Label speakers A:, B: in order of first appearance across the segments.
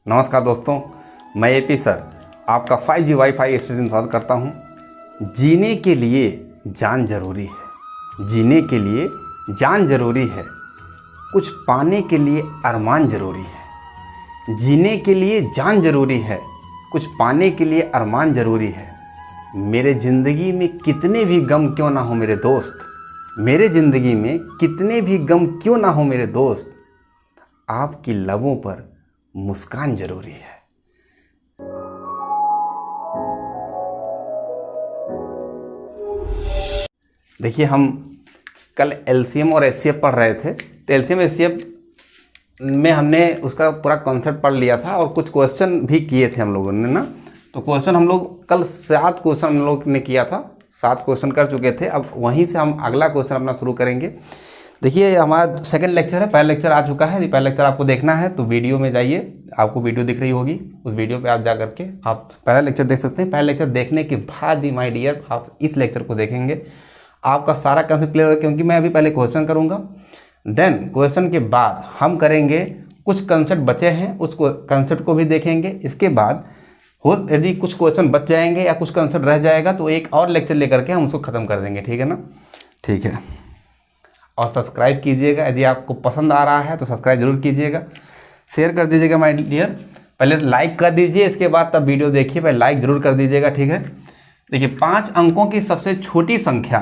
A: नमस्कार दोस्तों, मैं एपी सर आपका 5G वाईफाई स्टूडेंट स्वागत करता हूं। जीने के लिए जान जरूरी है, जीने के लिए जान जरूरी है, कुछ पाने के लिए अरमान जरूरी है। जीने के लिए जान जरूरी है, कुछ पाने के लिए अरमान जरूरी है। मेरे ज़िंदगी में कितने भी गम क्यों ना हो मेरे दोस्त, मेरे ज़िंदगी में कितने भी गम क्यों ना हो मेरे दोस्त, आपकी लबों पर मुस्कान जरूरी है। देखिए, हम कल एलसीएम और एचसीएफ पढ़ रहे थे, तो एलसीएम एचसीएफ में हमने उसका पूरा कॉन्सेप्ट पढ़ लिया था और कुछ क्वेश्चन भी किए थे हम लोगों ने ना। तो क्वेश्चन हम लोग कल 7 क्वेश्चन हम लोग ने किया था, 7 क्वेश्चन कर चुके थे। अब वहीं से हम अगला क्वेश्चन अपना शुरू करेंगे। देखिए, हमारा सेकंड लेक्चर है, पहला लेक्चर आ चुका है। पहला लेक्चर आपको देखना है तो वीडियो में जाइए, आपको वीडियो दिख रही होगी, उस वीडियो पे आप जा करके आप पहला लेक्चर देख सकते हैं। पहला लेक्चर देखने के बाद ही माय डियर आप इस लेक्चर को देखेंगे, आपका सारा कंसेप्ट क्लियर होगा। क्योंकि मैं अभी पहले क्वेश्चन करूँगा, देन क्वेश्चन के बाद हम करेंगे कुछ कंसेप्ट बचे हैं, उस कंसेप्ट को भी देखेंगे। इसके बाद यदि कुछ क्वेश्चन बच जाएंगे या कुछ कंसेप्ट रह जाएगा तो एक और लेक्चर लेकर के हम उसको ख़त्म कर देंगे, ठीक है ना। ठीक है, और सब्सक्राइब कीजिएगा, यदि आपको पसंद आ रहा है तो सब्सक्राइब जरूर कीजिएगा, शेयर कर दीजिएगा माय डियर। पहले लाइक कर दीजिए, इसके बाद तब वीडियो देखिए, पहले लाइक जरूर कर दीजिएगा, ठीक है। देखिए, 5 अंकों की सबसे छोटी संख्या,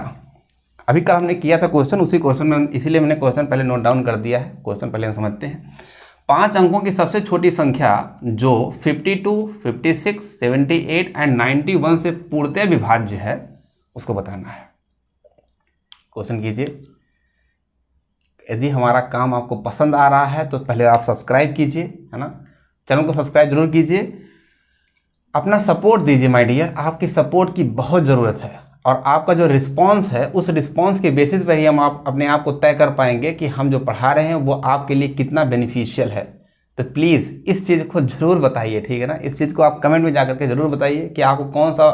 A: अभी कल हमने किया था क्वेश्चन, उसी क्वेश्चन में इसीलिए मैंने क्वेश्चन पहले नोट डाउन कर दिया है। क्वेश्चन पहले हम समझते हैं। 5 अंकों की सबसे छोटी संख्या जो 52, 56, 78 एंड 91 से पूर्णतः विभाज्य है, उसको बताना है। क्वेश्चन कीजिए। यदि हमारा काम आपको पसंद आ रहा है तो पहले आप सब्सक्राइब कीजिए, है ना, चैनल को सब्सक्राइब जरूर कीजिए, अपना सपोर्ट दीजिए माय डियर। आपकी सपोर्ट की बहुत ज़रूरत है और आपका जो रिस्पांस है, उस रिस्पांस के बेसिस पे ही हम अपने आप को तय कर पाएंगे कि हम जो पढ़ा रहे हैं वो आपके लिए कितना बेनिफिशियल है। तो प्लीज़ इस चीज़ को ज़रूर बताइए, ठीक है ना। इस चीज़ को आप कमेंट में जाकर के ज़रूर बताइए कि आपको कौन सा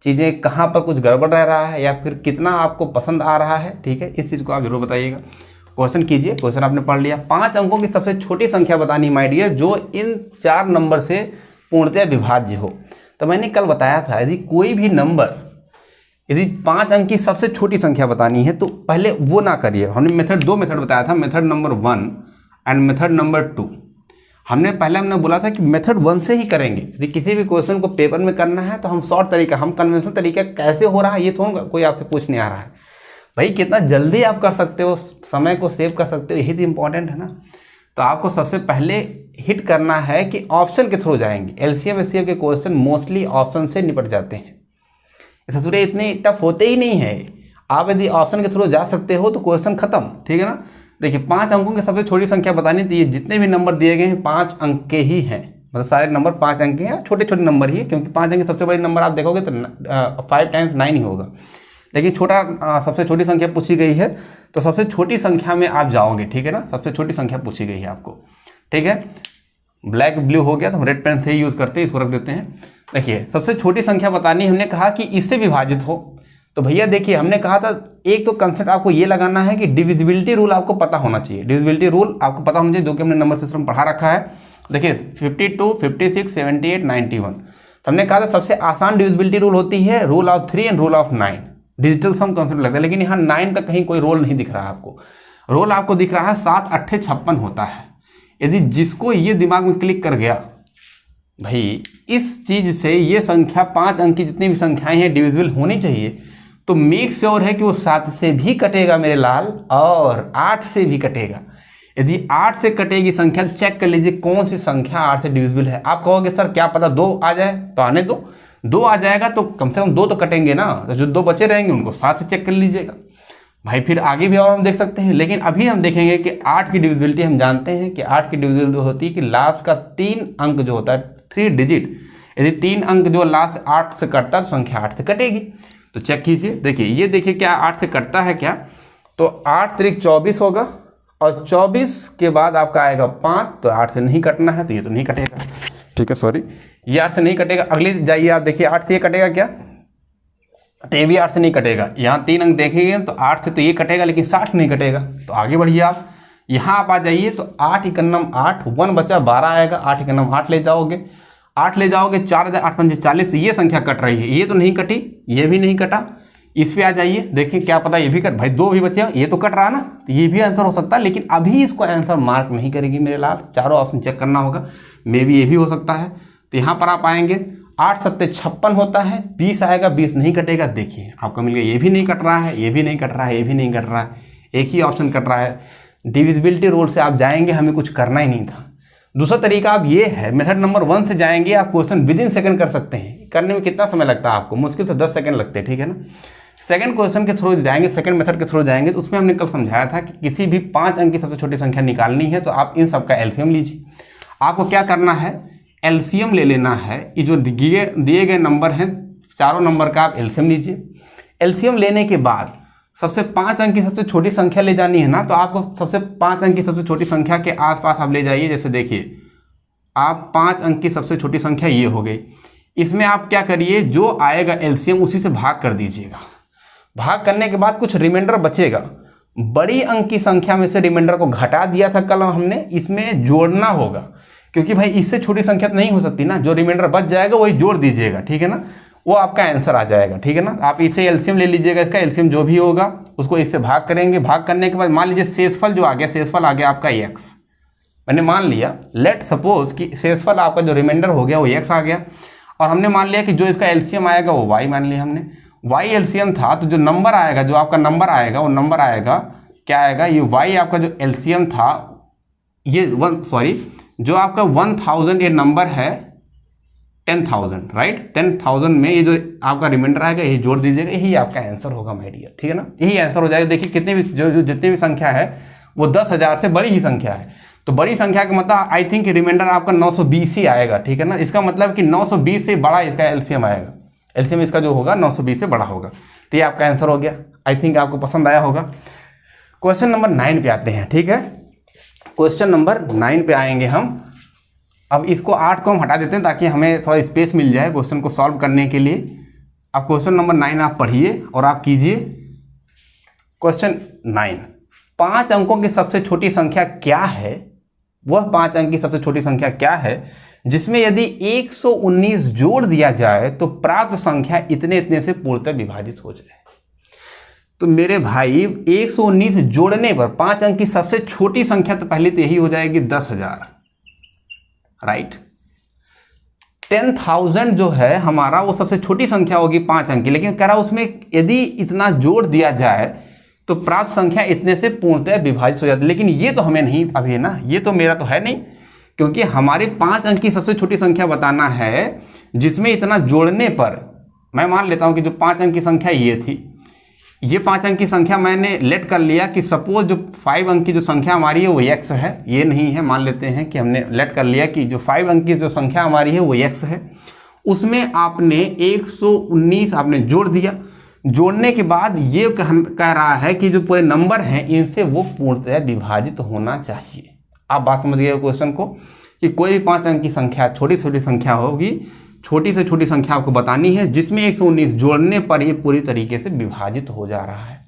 A: चीज़ें कहाँ पर कुछ गड़बड़ रह रहा है या फिर कितना आपको पसंद आ रहा है, ठीक है। इस चीज़ को आप जरूर बताइएगा। क्वेश्चन कीजिए। क्वेश्चन आपने पढ़ लिया। 5 अंकों की सबसे छोटी संख्या बतानी माय डियर जो इन 4 नंबर से पूर्णतः विभाज्य हो। तो मैंने कल बताया था, यदि कोई भी नंबर, यदि 5 अंक की सबसे छोटी संख्या बतानी है तो पहले वो ना करिए। हमने दो मेथड बताया था, method number 1 and method number 2। हमने बोला था कि मेथड 1 से ही करेंगे। यदि किसी भी क्वेश्चन को पेपर में करना है तो हम शॉर्ट तरीका, हम कन्वेंशनल तरीका कैसे हो रहा है ये थोड़ा कोई आपसे पूछने आ रहा है। भाई, कितना जल्दी आप कर सकते हो, समय को सेव कर सकते हो, यही तो इंपॉर्टेंट है ना। तो आपको सबसे पहले हिट करना है कि ऑप्शन के थ्रू जाएंगे। एलसीएम एचसीएफ के क्वेश्चन मोस्टली ऑप्शन से निपट जाते हैं, ससुरे इतने टफ होते ही नहीं है। आप यदि ऑप्शन के थ्रू जा सकते हो तो क्वेश्चन खत्म, ठीक है ना। देखिए, 5 अंकों की सबसे छोटी संख्या बतानी थी। जितने भी नंबर दिए गए हैं 5 अंक के ही हैं, मतलब सारे नंबर 5 अंक के हैं, छोटे छोटे नंबर ही है। क्योंकि 5 अंक के सबसे बड़े नंबर आप देखोगे तो 5 टाइम्स 9 ही होगा। लेकिन सबसे छोटी संख्या पूछी गई है तो सबसे छोटी संख्या में आप जाओगे, ठीक है ना। सबसे छोटी संख्या पूछी गई है आपको, ठीक है। ब्लैक ब्लू हो गया तो हम रेड पेन से ही यूज़ करते हैं, इसको रख देते हैं। देखिए, सबसे छोटी संख्या बतानी, हमने कहा कि इससे विभाजित हो। तो भैया देखिए, हमने कहा था एक तो कंसेप्ट आपको ये लगाना है कि डिविजिबिलिटी रूल आपको पता होना चाहिए। डिविजिबिलिटी रूल आपको पता होना चाहिए, जो कि हमने नंबर सिस्टम पढ़ा रखा है। देखिए, 52, 56, 78, 91। तो हमने कहा था सबसे आसान डिविजिबिलिटी रूल होती है rule of 3 and rule of 9। Digital sum concept लगता है, लेकिन यहाँ 9 का कहीं कोई रोल नहीं दिख रहा है आपको। रोल आपको दिख रहा है 7 8 56 होता है। यदि जिसको ये दिमाग में क्लिक कर गया, भाई इस चीज से ये संख्या 5 अंक की जितनी भी संख्याएं हैं डिविजिबल होनी चाहिए, तो मेक श्योर है कि वो 7 से भी कटेगा मेरे लाल और 8 से भी कटेगा। यदि 8 से कटेगी संख्या तो चेक कर लीजिए कौन सी संख्या 8 से डिविजिबल है। आप कहोगे सर क्या पता 2 आ जाए, तो आने दो, 2 आ जाएगा तो कम से कम 2 तो कटेंगे ना। तो जो 2 बचे रहेंगे उनको 7 से चेक कर लीजिएगा भाई। फिर आगे भी और हम देख सकते हैं, लेकिन अभी हम देखेंगे कि 8 की डिविजिबिलिटी हम जानते हैं कि 8 की डिविजिबिलिटी होती है कि लास्ट का 3 अंक जो होता है 3 डिजिट, यदि 3 अंक जो लास्ट 8 से कटता है तो संख्या 8 से कटेगी। तो चेक कीजिए। देखिए, ये देखिए क्या 8 से कटता है क्या, तो 8 त्रिक 24 होगा और 24 के बाद आपका आएगा 5, तो 8 से नहीं कटना है तो ये तो नहीं कटेगा, ठीक है। सॉरी, ये 8 से नहीं कटेगा। अगले जाइए आप देखिए, 8 से ये कटेगा क्या, तो ये भी 8 से नहीं कटेगा। यहाँ 3 अंक देखेंगे तो 8 से तो ये कटेगा लेकिन 60 नहीं कटेगा। तो आगे बढ़िए आप, यहाँ आप आ जाइए तो 8 इकन्नम 8, 1 बचा 12 आएगा, 8 इकन्नम 8 ले जाओगे, 8 ले जाओगे, 4 8 5 40, ये संख्या कट रही है, ये तो नहीं कटी, ये भी नहीं कटा। इस पे आ जाइए, देखिए क्या पता ये भी कट, भाई 2 भी बचे, ये तो कट रहा ना, तो ये भी आंसर हो सकता है, लेकिन अभी इसको आंसर मार्क नहीं करेगी मेरे लाल, चारों ऑप्शन चेक करना होगा, मे भी ये भी हो सकता है। तो यहाँ पर आप आएंगे 8 7 56 होता है, 20 आएगा, 20 नहीं कटेगा, देखिए आपको मिल गया, ये भी नहीं कट रहा है, ये भी नहीं कट रहा है, ये भी नहीं कट रहा है, एक ही ऑप्शन कट रहा है। डिविजिबिलिटी रूल से आप जाएंगे, हमें कुछ करना ही नहीं था। दूसरा तरीका आप ये है, मेथड नंबर 1 से जाएंगे, आप क्वेश्चन विद इन सेकंड कर सकते हैं। करने में कितना समय लगता है आपको? मुश्किल से 10 सेकंड लगते हैं, ठीक है ना। सेकंड क्वेश्चन के थ्रू जाएंगे, सेकंड मेथड के थ्रू जाएंगे, तो उसमें हमने कल समझाया था कि किसी भी 5 अंक की सबसे छोटी संख्या निकालनी है तो आप इन सबका एलसीएम लीजिए। आपको क्या करना है, एलसीएम ले लेना है। ये जो दिए गए नंबर हैं, चारों नंबर का आप एलसीएम लीजिए। एलसीएम लेने के बाद सबसे 5 अंक की सबसे छोटी संख्या ले जानी है ना, तो आपको सबसे 5 अंक की सबसे छोटी संख्या के आसपास आप ले जाइए। जैसे देखिए, आप 5 अंक की सबसे छोटी संख्या ये हो गई, इसमें आप क्या करिए, जो आएगा एलसीएम उसी से भाग कर दीजिएगा। भाग करने के बाद कुछ रिमाइंडर बचेगा, बड़ी अंक की संख्या में से रिमाइंडर को घटा दिया था कल हमने, इसमें जोड़ना होगा, क्योंकि भाई इससे छोटी संख्या तो नहीं हो सकती ना। जो रिमाइंडर बच जाएगा वही जोड़ दीजिएगा, ठीक है ना, वो आपका आंसर आ जाएगा, ठीक है ना। आप इसे एलसीएम ले लीजिएगा, इसका एलसीएम जो भी होगा उसको इससे भाग करेंगे। भाग करने के बाद मान लीजिए शेषफल जो आ गया, शेषफल आ गया आपका x, मैंने मान लिया, लेट सपोज कि शेषफल आपका जो रिमाइंडर हो गया वो x आ गया, और हमने मान लिया कि जो इसका एलसीएम आएगा वो y मान लिया हमने, y एलसीएम था, तो जो नंबर आएगा, जो आपका नंबर आएगा, वो नंबर आएगा क्या आएगा, ये y आपका जो एलसीएम था, ये जो आपका 1000 ये नंबर है 10,000, राइट। 10,000 में ये जो आपका रिमाइंडर आएगा यही जोड़ दीजिएगा, यही आपका आंसर होगा माय डियर, ठीक है ना। यही आंसर हो जाएगा। देखिए कितने भी जितनी भी संख्या है वो 10,000 से बड़ी ही संख्या है, तो बड़ी संख्या का मतलब आई थिंक रिमाइंडर आपका 920 ही आएगा, ठीक है ना। इसका मतलब कि 920 से बड़ा इसका एलसीएम आएगा, एलसीएम इसका जो होगा 920 से बड़ा होगा। तो ये आपका आंसर हो गया। आई थिंक आपको पसंद आया होगा। क्वेश्चन नंबर 9 पे आते हैं, ठीक है। क्वेश्चन नंबर 9 पे आएंगे हम। अब इसको 8 को हम हटा देते हैं ताकि हमें थोड़ा स्पेस मिल जाए क्वेश्चन को सॉल्व करने के लिए। अब क्वेश्चन नंबर 9 आप पढ़िए और आप कीजिए। क्वेश्चन 9, 5 अंकों की सबसे छोटी संख्या क्या है? वह 5 अंक की सबसे छोटी संख्या क्या है जिसमें यदि 119 जोड़ दिया जाए तो प्राप्त संख्या इतने इतने से पूर्णतः विभाजित हो जाए। तो मेरे भाई 119 जोड़ने पर 5 अंक की सबसे छोटी संख्या तो पहले तो यही हो जाएगी 10,000, राइट। 10,000 जो है हमारा वो सबसे छोटी संख्या होगी 5 अंक की, लेकिन कह रहा उसमें यदि इतना जोड़ दिया जाए तो प्राप्त संख्या इतने से पूर्णतः विभाजित हो जाती है। लेकिन ये तो हमें नहीं अभी है ना, ये तो मेरा तो है नहीं, क्योंकि हमारे 5 अंक की सबसे छोटी संख्या बताना है जिसमें इतना जोड़ने पर, मैं मान लेता हूं कि जो 5 अंक की संख्या ये थी, ये 5 अंक की संख्या मैंने लेट कर लिया कि सपोज जो 5 अंक की जो संख्या हमारी है वो x है, ये नहीं है, मान लेते हैं कि हमने लेट कर लिया कि जो 5 अंक की जो संख्या हमारी है वो x है। उसमें आपने 119 आपने जोड़ दिया, जोड़ने के बाद ये कह रहा है कि जो पूरे नंबर हैं इनसे वो पूर्णतः विभाजित होना चाहिए। आप बात समझ गए क्वेश्चन को, कि कोई भी 5 अंक की संख्या छोटी छोटी संख्या होगी, छोटी से छोटी संख्या आपको बतानी है जिसमें 119 जोड़ने पर ये पूरी तरीके से विभाजित हो जा रहा है।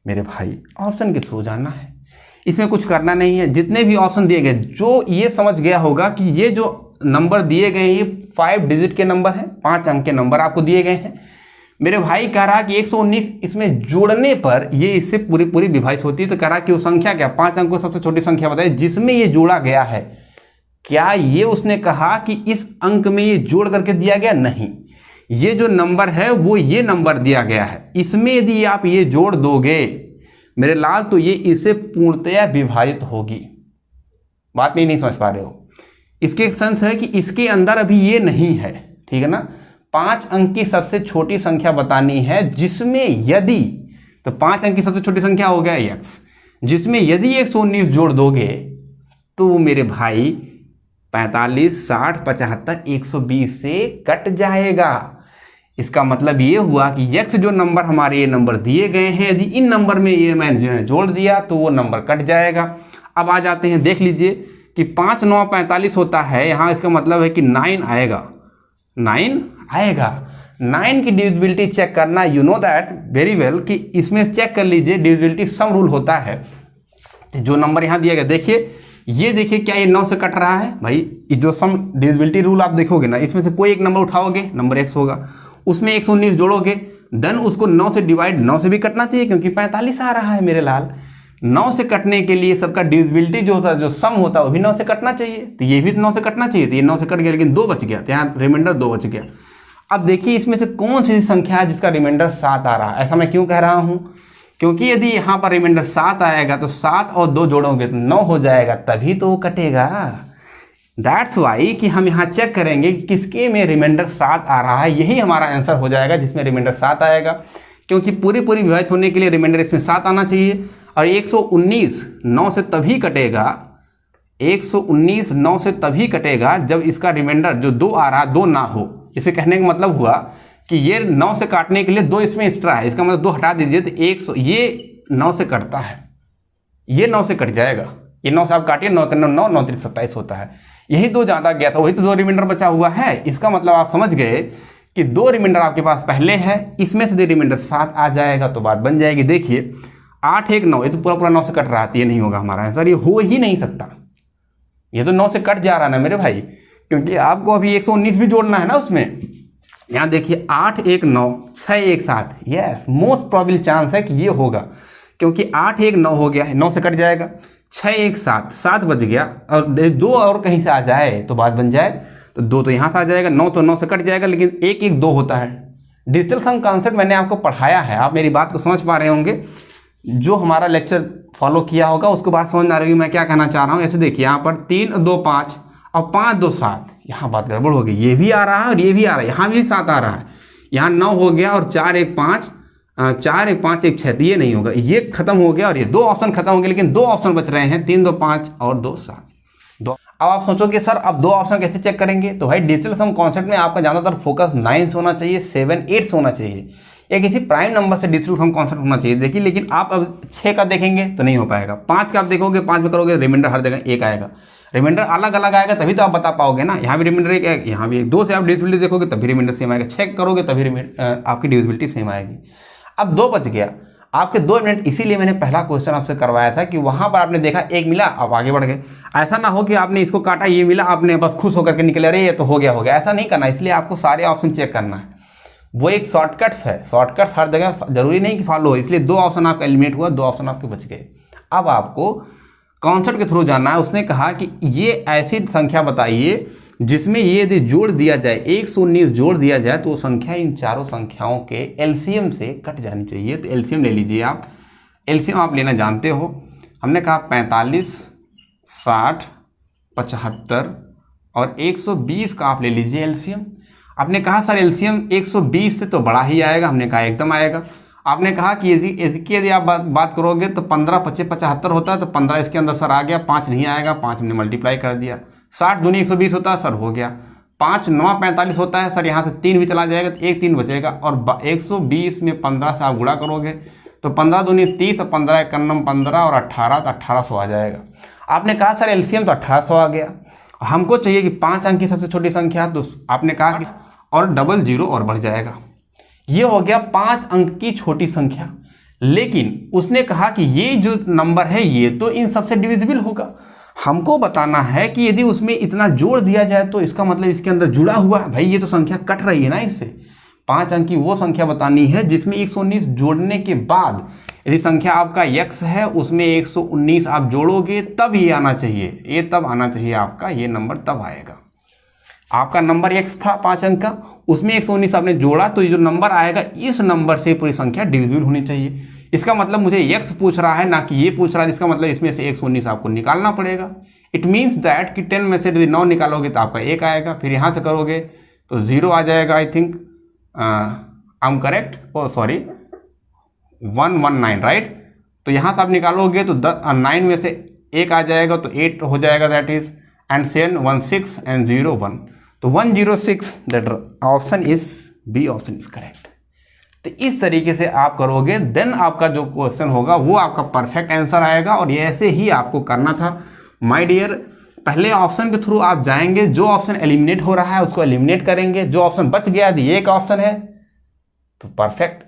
A: मेरे भाई ऑप्शन के थ्रू जाना है, इसमें कुछ करना नहीं है। जितने भी ऑप्शन दिए गए, जो ये समझ गया होगा कि ये जो नंबर दिए गए ये 5 डिजिट के नंबर हैं, 5 अंक के नंबर आपको दिए गए हैं। मेरे भाई कह रहा कि 119 इसमें जोड़ने पर ये इससे पूरी विभाजित होती है। तो कह रहा कि वो संख्या क्या, 5 अंक को सबसे छोटी संख्या बताइए जिसमें ये जोड़ा गया है। क्या ये उसने कहा कि इस अंक में ये जोड़ करके दिया गया? नहीं, ये जो नंबर है वो ये नंबर दिया गया है, इसमें यदि आप ये जोड़ दोगे मेरे लाल तो ये इससे पूर्णतया विभाजित होगी। बात में नहीं समझ पा रहे हो? इसके सेंस है कि इसके अंदर अभी ये नहीं है, ठीक है ना। 5 अंक की सबसे छोटी संख्या बतानी है जिसमें यदि, तो 5 अंक की सबसे छोटी संख्या हो गया x, जिसमें यदि 119 जोड़ दोगे तो मेरे भाई 45, 60, 75, 120 से कट जाएगा। इसका मतलब ये हुआ कि x जो नंबर हमारे ये नंबर दिए गए हैं, यदि इन नंबर में ये मैंने जोड़ दिया तो वो नंबर कट जाएगा। अब आ जाते हैं, देख लीजिए कि 5 9 45 होता है, यहाँ इसका मतलब है कि 9 आएगा, 9 आएगा। 9 की डिविजिबिलिटी चेक करना, you know that very well, कि इसमें चेक कर लीजिए डिविजिबिलिटी सम रूल होता है। जो नंबर यहाँ दिया गया, देखिए ये देखिए क्या ये 9 से कट रहा है भाई। जो सम डिविजिबिलिटी रूल आप देखोगे ना, इसमें से कोई एक नंबर उठाओगे, नंबर x होगा, उसमें 119 जोड़ोगे, देन उसको 9 से डिवाइड, 9 से भी कटना चाहिए क्योंकि 45 आ रहा है मेरे लाल। 9 से कटने के लिए सबका डिविजिबिलिटी जो होता है, जो सम होता है वो भी 9 से कटना चाहिए, तो ये भी 9 से कटना चाहिए, तो ये 9 से कट गया लेकिन 2 बच गया, तो यहाँ रिमाइंडर 2 बच गया। अब देखिए इसमें से कौन सी संख्या है जिसका रिमाइंडर 7 आ रहा है। ऐसा मैं क्यों कह रहा हूँ, क्योंकि यदि यहाँ पर रिमाइंडर 7 आएगा तो 7 और 2 जोड़ोगे तो 9 हो जाएगा, तभी तो वो कटेगा। दैट्स वाई कि हम यहाँ चेक करेंगे कि किसके में रिमाइंडर 7 आ रहा है, यही हमारा आंसर हो जाएगा जिसमें रिमाइंडर 7 आएगा, क्योंकि पूरी विभाजित होने के लिए रिमाइंडर इसमें 7 आना चाहिए। और 119 9 से तभी कटेगा, 119 9 से तभी कटेगा जब इसका रिमाइंडर जो 2 आ रहा है 2 ना हो। इसे कहने का मतलब हुआ कि ये 9 से काटने के लिए 2 इसमें एक्स्ट्रा है, इसका मतलब 2 हटा दीजिए तो 100, ये 9 से कटता है, ये 9 से कट जाएगा, ये 9 से आप काटिए, 9 9 9 9 3 27 होता है, यही 2 ज़्यादा गया था, वही तो 2 रिमाइंडर बचा हुआ है। इसका मतलब आप समझ गए कि 2 रिमाइंडर आपके पास पहले है, इसमें से रिमाइंडर 7 आ जाएगा तो बात बन जाएगी। देखिए 8 1 9, ये तो पूरा 9 से कट रहा है, ये नहीं होगा हमारा आंसर, ये हो ही नहीं सकता, ये तो 9 से कट जा रहा है ना मेरे भाई, क्योंकि आपको अभी 119 भी जोड़ना है ना उसमें। यहाँ देखिए 8 1 9 6 1 7, यस मोस्ट प्रोबेबल चांस है कि ये होगा, क्योंकि 8 1 9 हो गया है, 9 से कट जाएगा, 6 1 7 7 बच गया, और 2 और कहीं से आ जाए तो बात बन जाए, तो 2 तो यहाँ से आ जाएगा, 9 तो 9 से कट जाएगा, लेकिन 1 1 2 होता है। डिजिटल सम कॉन्सेप्ट मैंने आपको पढ़ाया है, आप मेरी बात को समझ पा रहे होंगे, जो हमारा लेक्चर फॉलो किया होगा उसको बात समझ आ रही है मैं क्या कहना चाह रहा हूँ। ऐसे देखिए यहाँ पर 3 2 5 और 5 2 7, यहाँ बात गड़बड़ हो गई, ये भी आ रहा है और ये भी आ रहा है, यहाँ भी 7 आ रहा है, यहाँ 9 हो गया और 4 1 5 4 1 5 1 6, ये नहीं होगा, ये खत्म हो गया और ये 2 ऑप्शन खत्म हो गए, लेकिन 2 ऑप्शन बच रहे हैं, 3 2 5 और 2 7 2। अब आप सोचोगे सर अब 2 ऑप्शन कैसे चेक करेंगे, तो भाई डिजिटल सम कॉन्सेप्ट में आपका ज़्यादातर फोकस 9 से होना चाहिए, 7 8 से होना चाहिए, या किसी प्राइम नंबर से डिजिटल सम कॉन्सेप्ट होना चाहिए। देखिए लेकिन आप अब 6 का देखेंगे तो नहीं हो पाएगा, 5 का आप देखोगे, 5 में करोगे रिमाइंडर हर जगह 1 आएगा, रिमाइंडर अलग अलग आएगा तभी तो आप बता पाओगे ना, यहाँ भी रिमाइंडर 1 आएगा, यहाँ भी 2 से आप डिविजिबिलिटी देखोगे तभी रिमाइंडर सेम आएगा, 6 करोगे तभी आपकी डिविजिबिलिटी सेम आएगी। अब 2 बच गया, आपके 2 मिनट, इसीलिए मैंने पहला क्वेश्चन आपसे करवाया था कि वहाँ पर आपने देखा 1 मिला, आप आगे बढ़ गए। ऐसा ना हो कि आपने इसको काटा, ये मिला, आपने बस खुश होकर के निकले, अरे ये तो हो गया, ऐसा नहीं करना, इसलिए आपको सारे ऑप्शन चेक करना है, वो एक शॉर्टकट्स है, शॉर्टकट्स हर जगह जरूरी नहीं कि फॉलो हो, इसलिए 2 ऑप्शन आपका एलिमिनेट हुआ, 2 ऑप्शन आपके बच गए। अब आपको कॉन्सेप्ट के थ्रू जाना है। उसने कहा कि ये ऐसी संख्या बताइए जिसमें ये यदि जोड़ दिया जाए, 119 जोड़ दिया जाए तो वो संख्या इन चारों संख्याओं के एलसीएम से कट जानी चाहिए। तो एलसीएम ले लीजिए आप, एलसीएम आप लेना जानते हो, हमने कहा 45 60 75 और 120 का आप ले लीजिए एलसीएम। आपने कहा सर एलसीएम 120 से तो बड़ा ही आएगा, हमने कहा एकदम आएगा। आपने कहा कि यदि आप बात करोगे तो 15 25 75 होता है, तो 15 इसके अंदर सर आ गया, 5 नहीं आएगा, 5 हमने मल्टीप्लाई कर दिया। 60 दूनी 120 होता है सर, हो गया। 5 9 45 होता है सर, यहाँ से 3 भी चला जाएगा तो 1 3 बचेगा, और 120 में 15 से आप गुणा करोगे तो 15 दूनी 30 और 15 1 15 और 18 तो 1800 आ जाएगा। आपने कहा सर एलसीएम तो 1800 आ गया, हमको चाहिए कि 5 अंक की सबसे छोटी संख्या, तो आपने कहा कि और डबल जीरो और बढ़ जाएगा, ये हो गया 5 अंक की छोटी संख्या। लेकिन उसने कहा कि ये जो नंबर है ये तो इन सबसे डिविजिबल होगा। हमको बताना है कि यदि उसमें इतना जोड़ दिया जाए तो इसका मतलब इसके अंदर जुड़ा हुआ है, भाई ये तो संख्या कट रही है ना इससे। 5 अंक की वो संख्या बतानी है जिसमें 119 जोड़ने के बाद यदि संख्या आपका x है उसमें 119 आप जोड़ोगे तब ये आना चाहिए, ये तब आना चाहिए आपका, ये नंबर तब आएगा। आपका नंबर x था 5 अंक का, उसमें 119 आपने जोड़ा तो ये जो नंबर आएगा इस नंबर से पूरी संख्या डिविजिबल होनी चाहिए। इसका मतलब मुझे x पूछ रहा है ना कि ये पूछ रहा है, जिसका मतलब इसमें से 119 आपको निकालना पड़ेगा। इट मीन्स दैट कि 10 में से यदि 9 निकालोगे तो आपका 1 आएगा, फिर यहाँ से करोगे तो 0 आ जाएगा। I think I am correct, oh sorry 119 right. तो यहाँ से आप निकालोगे तो 9 में से 1 आ जाएगा तो 8 हो जाएगा, दैट इज एंड 7 16 एंड 0 1, तो 106, that option is B, option is correct. तो इस तरीके से आप करोगे देन आपका जो क्वेश्चन होगा वो आपका परफेक्ट आंसर आएगा। और ये ऐसे ही आपको करना था माय डियर। पहले ऑप्शन के थ्रू आप जाएंगे, जो ऑप्शन एलिमिनेट हो रहा है उसको एलिमिनेट करेंगे, जो ऑप्शन बच गया यदि एक ऑप्शन है तो परफेक्ट,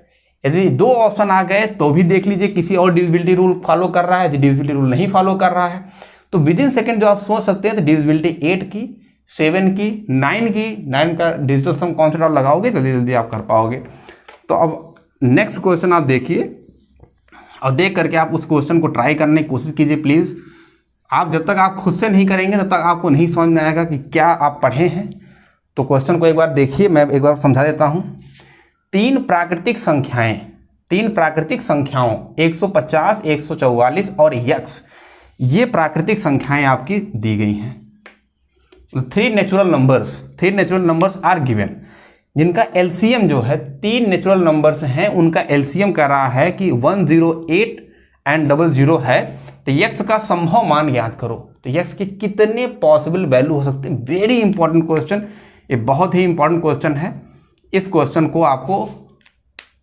A: यदि 2 ऑप्शन आ गए तो भी देख लीजिए किसी और डिविजिबिलिटी रूल फॉलो कर रहा है, यदि डिविजिबिलिटी रूल नहीं फॉलो कर रहा है तो विद इन सेकेंड जो आप सोच सकते हैं तो डिविजिबिलिटी 8 की, 7 की, 9 की, 9 का डिजिटल सम कॉन्सेप्ट आप लगाओगे जल्दी जल्दी आप कर पाओगे। तो अब नेक्स्ट क्वेश्चन आप देखिए और देख करके आप उस क्वेश्चन को ट्राई करने की कोशिश कीजिए प्लीज़। आप जब तक आप खुद से नहीं करेंगे तब तक आपको नहीं समझ में आएगा कि क्या आप पढ़े हैं। तो क्वेश्चन को एक बार देखिए, मैं एक बार समझा देता हूँ। 3 प्राकृतिक संख्याओं 150, 144 और यक्स, ये प्राकृतिक संख्याएं आपकी दी गई हैं। 3 नेचुरल नंबर्स आर गिवन, जिनका एलसीएम जो है 3 नेचुरल नंबर्स हैं उनका एलसीएम कह रहा है कि 108 एंड 00 है। तो यक्स का संभव मान ज्ञात करो। तो यक्स के कितने पॉसिबल वैल्यू हो सकते हैं। वेरी इंपॉर्टेंट क्वेश्चन, ये बहुत ही इंपॉर्टेंट क्वेश्चन है। इस क्वेश्चन को आपको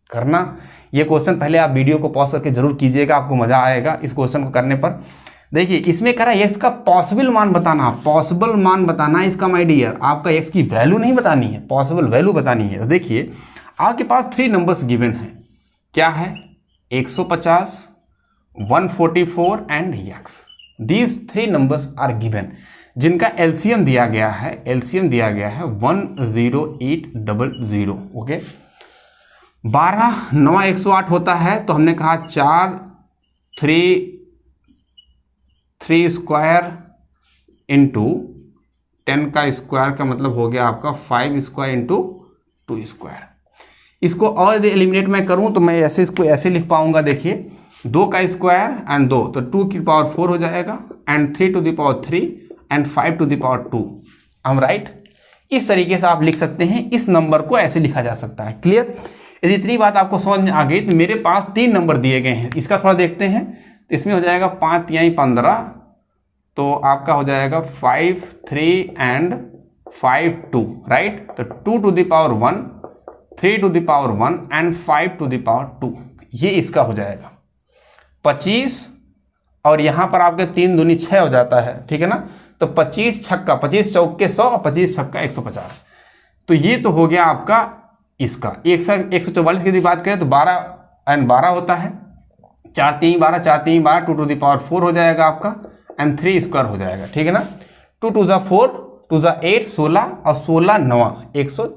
A: करना, ये क्वेश्चन पहले आप वीडियो को पॉज करके जरूर कीजिएगा, आपको मजा आएगा इस क्वेश्चन को करने पर। देखिए इसमें कह रहा है यक्स का पॉसिबल मान बताना, इसका माय डियर आपका यक्स की वैल्यू नहीं बतानी है, पॉसिबल वैल्यू बतानी है। तो देखिए आपके पास 3 नंबर्स गिवन है, क्या है 150, 144 and x. These 3 numbers are given, जिनका एलसीएम दिया गया है 10800। ओके, 12 9 108 होता है, तो हमने कहा 4 3 स्क्वायर इंटू 10 का स्क्वायर का मतलब हो गया आपका 5 स्क्वायर इंटू 2 स्क्वायर। इसको और एलिमिनेट मैं करूं तो मैं ऐसे इसको ऐसे लिख पाऊंगा। देखिए 2 का स्क्वायर एंड 2 तो 2 की पावर 4 हो जाएगा and 3 to the power 3 and 5 to the power 2। I am right. इस तरीके से आप लिख सकते हैं, इस नंबर को ऐसे लिखा जा सकता है। क्लियर? यदि इतनी बात आपको समझ में आ गई तो मेरे पास 3 नंबर दिए गए हैं, इसका थोड़ा देखते हैं। तो इसमें हो जाएगा 5 3 15, तो आपका हो जाएगा 5 3 एंड 5 2, राइट। तो 2 to the power 1, 3 to the power 1 and 5 to the power 2, ये इसका हो जाएगा 25। और यहाँ पर आपके 3 दूनी 6 हो जाता है, ठीक है ना। तो 25 छक्का 25 चौके 100 और 25 छक्का 150। तो ये तो हो गया आपका इसका 144 की बात करें तो 12 एंड 12 होता है, 4 3 12, 4 3 12, 2 टू द पावर 4 हो जाएगा आपका एंड 3 स्क्वायर हो जाएगा, ठीक है ना। 2 टू ज़ा 4, 2 ज़ा 8 16 और 16 9 100,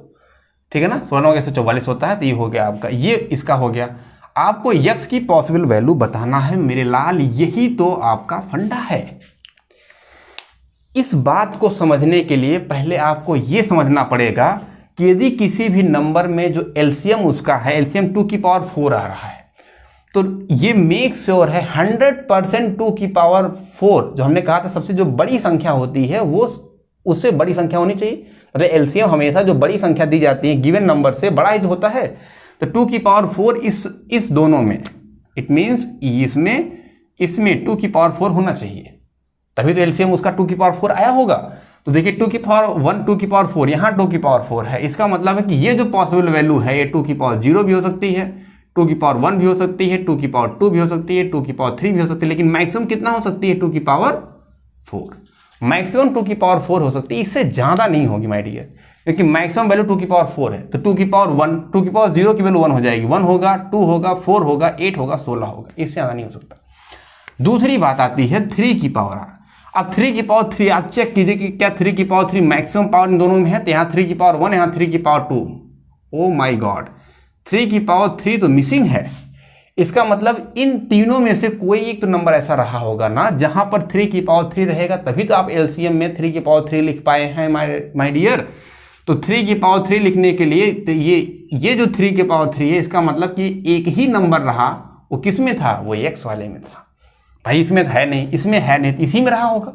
A: ठीक है ना। 16 9 144 होता है, तो ये हो गया आपका, ये इसका हो गया। आपको यक्स की पॉसिबल वैल्यू बताना है मेरे लाल, यही तो आपका फंडा है। इस बात को समझने के लिए पहले आपको ये समझना पड़ेगा कि यदि किसी भी नंबर में जो एलसीएम उसका है, एलसीएम 2 की पावर 4 आ रहा है, तो ये मेक श्योर है 100% 2 की पावर 4, जो हमने कहा था सबसे जो बड़ी संख्या होती है वो उससे बड़ी संख्या होनी चाहिए। मतलब एलसीएम हमेशा जो बड़ी संख्या दी जाती है गिवन नंबर से बड़ा ही होता है। तो 2 की पावर 4 इस दोनों में, इट मीन्स इसमें 2 की पावर 4 होना चाहिए, तभी तो एलसीएम उसका 2 की पावर 4 आया होगा। तो देखिए 2 की पावर 1, 2 की पावर 4, यहाँ 2 की पावर 4 है। इसका मतलब है कि ये जो पॉसिबल वैल्यू है ये 2 की पावर 0 भी हो सकती है, 2 की पावर 1 भी हो सकती है, 2 की पावर 2 भी हो सकती है, 2 की पावर 3 भी हो सकती है, लेकिन मैक्सिमम कितना हो सकती है 2 की पावर 4। मैक्सिमम 2 की पावर 4 हो सकती है, इससे ज़्यादा नहीं होगी माय डियर, क्योंकि मैक्सिमम वैल्यू 2 की पावर 4 है। तो 2 की पावर 1, 2 की पावर 0 की वैल्यू 1 हो जाएगी, 1 होगा, 2 होगा, 4 होगा, 8 होगा, 16 होगा, इससे ज़्यादा नहीं हो सकता। दूसरी बात आती है 3 की पावर। अब 3 की पावर 3 आप चेक कीजिए कि क्या 3 की पावर 3 मैक्सिमम पावर इन दोनों में है। तो यहाँ 3 की पावर 1, यहाँ 3 की पावर 2। ओ माय गॉड, 3 की पावर 3 तो मिसिंग है। इसका मतलब इन तीनों में से कोई एक तो नंबर ऐसा रहा होगा ना जहां पर 3 की पावर 3 रहेगा, तभी तो आप एलसीएम में 3 की पावर 3 लिख पाए हैं माय डियर। तो 3 की पावर 3 लिखने के लिए तो ये जो 3 की पावर 3 है, इसका मतलब कि एक ही नंबर रहा, वो किस में था, वो एक्स वाले में था। भाई इसमें है नहीं, इसमें है नहीं, तो इसी में रहा होगा।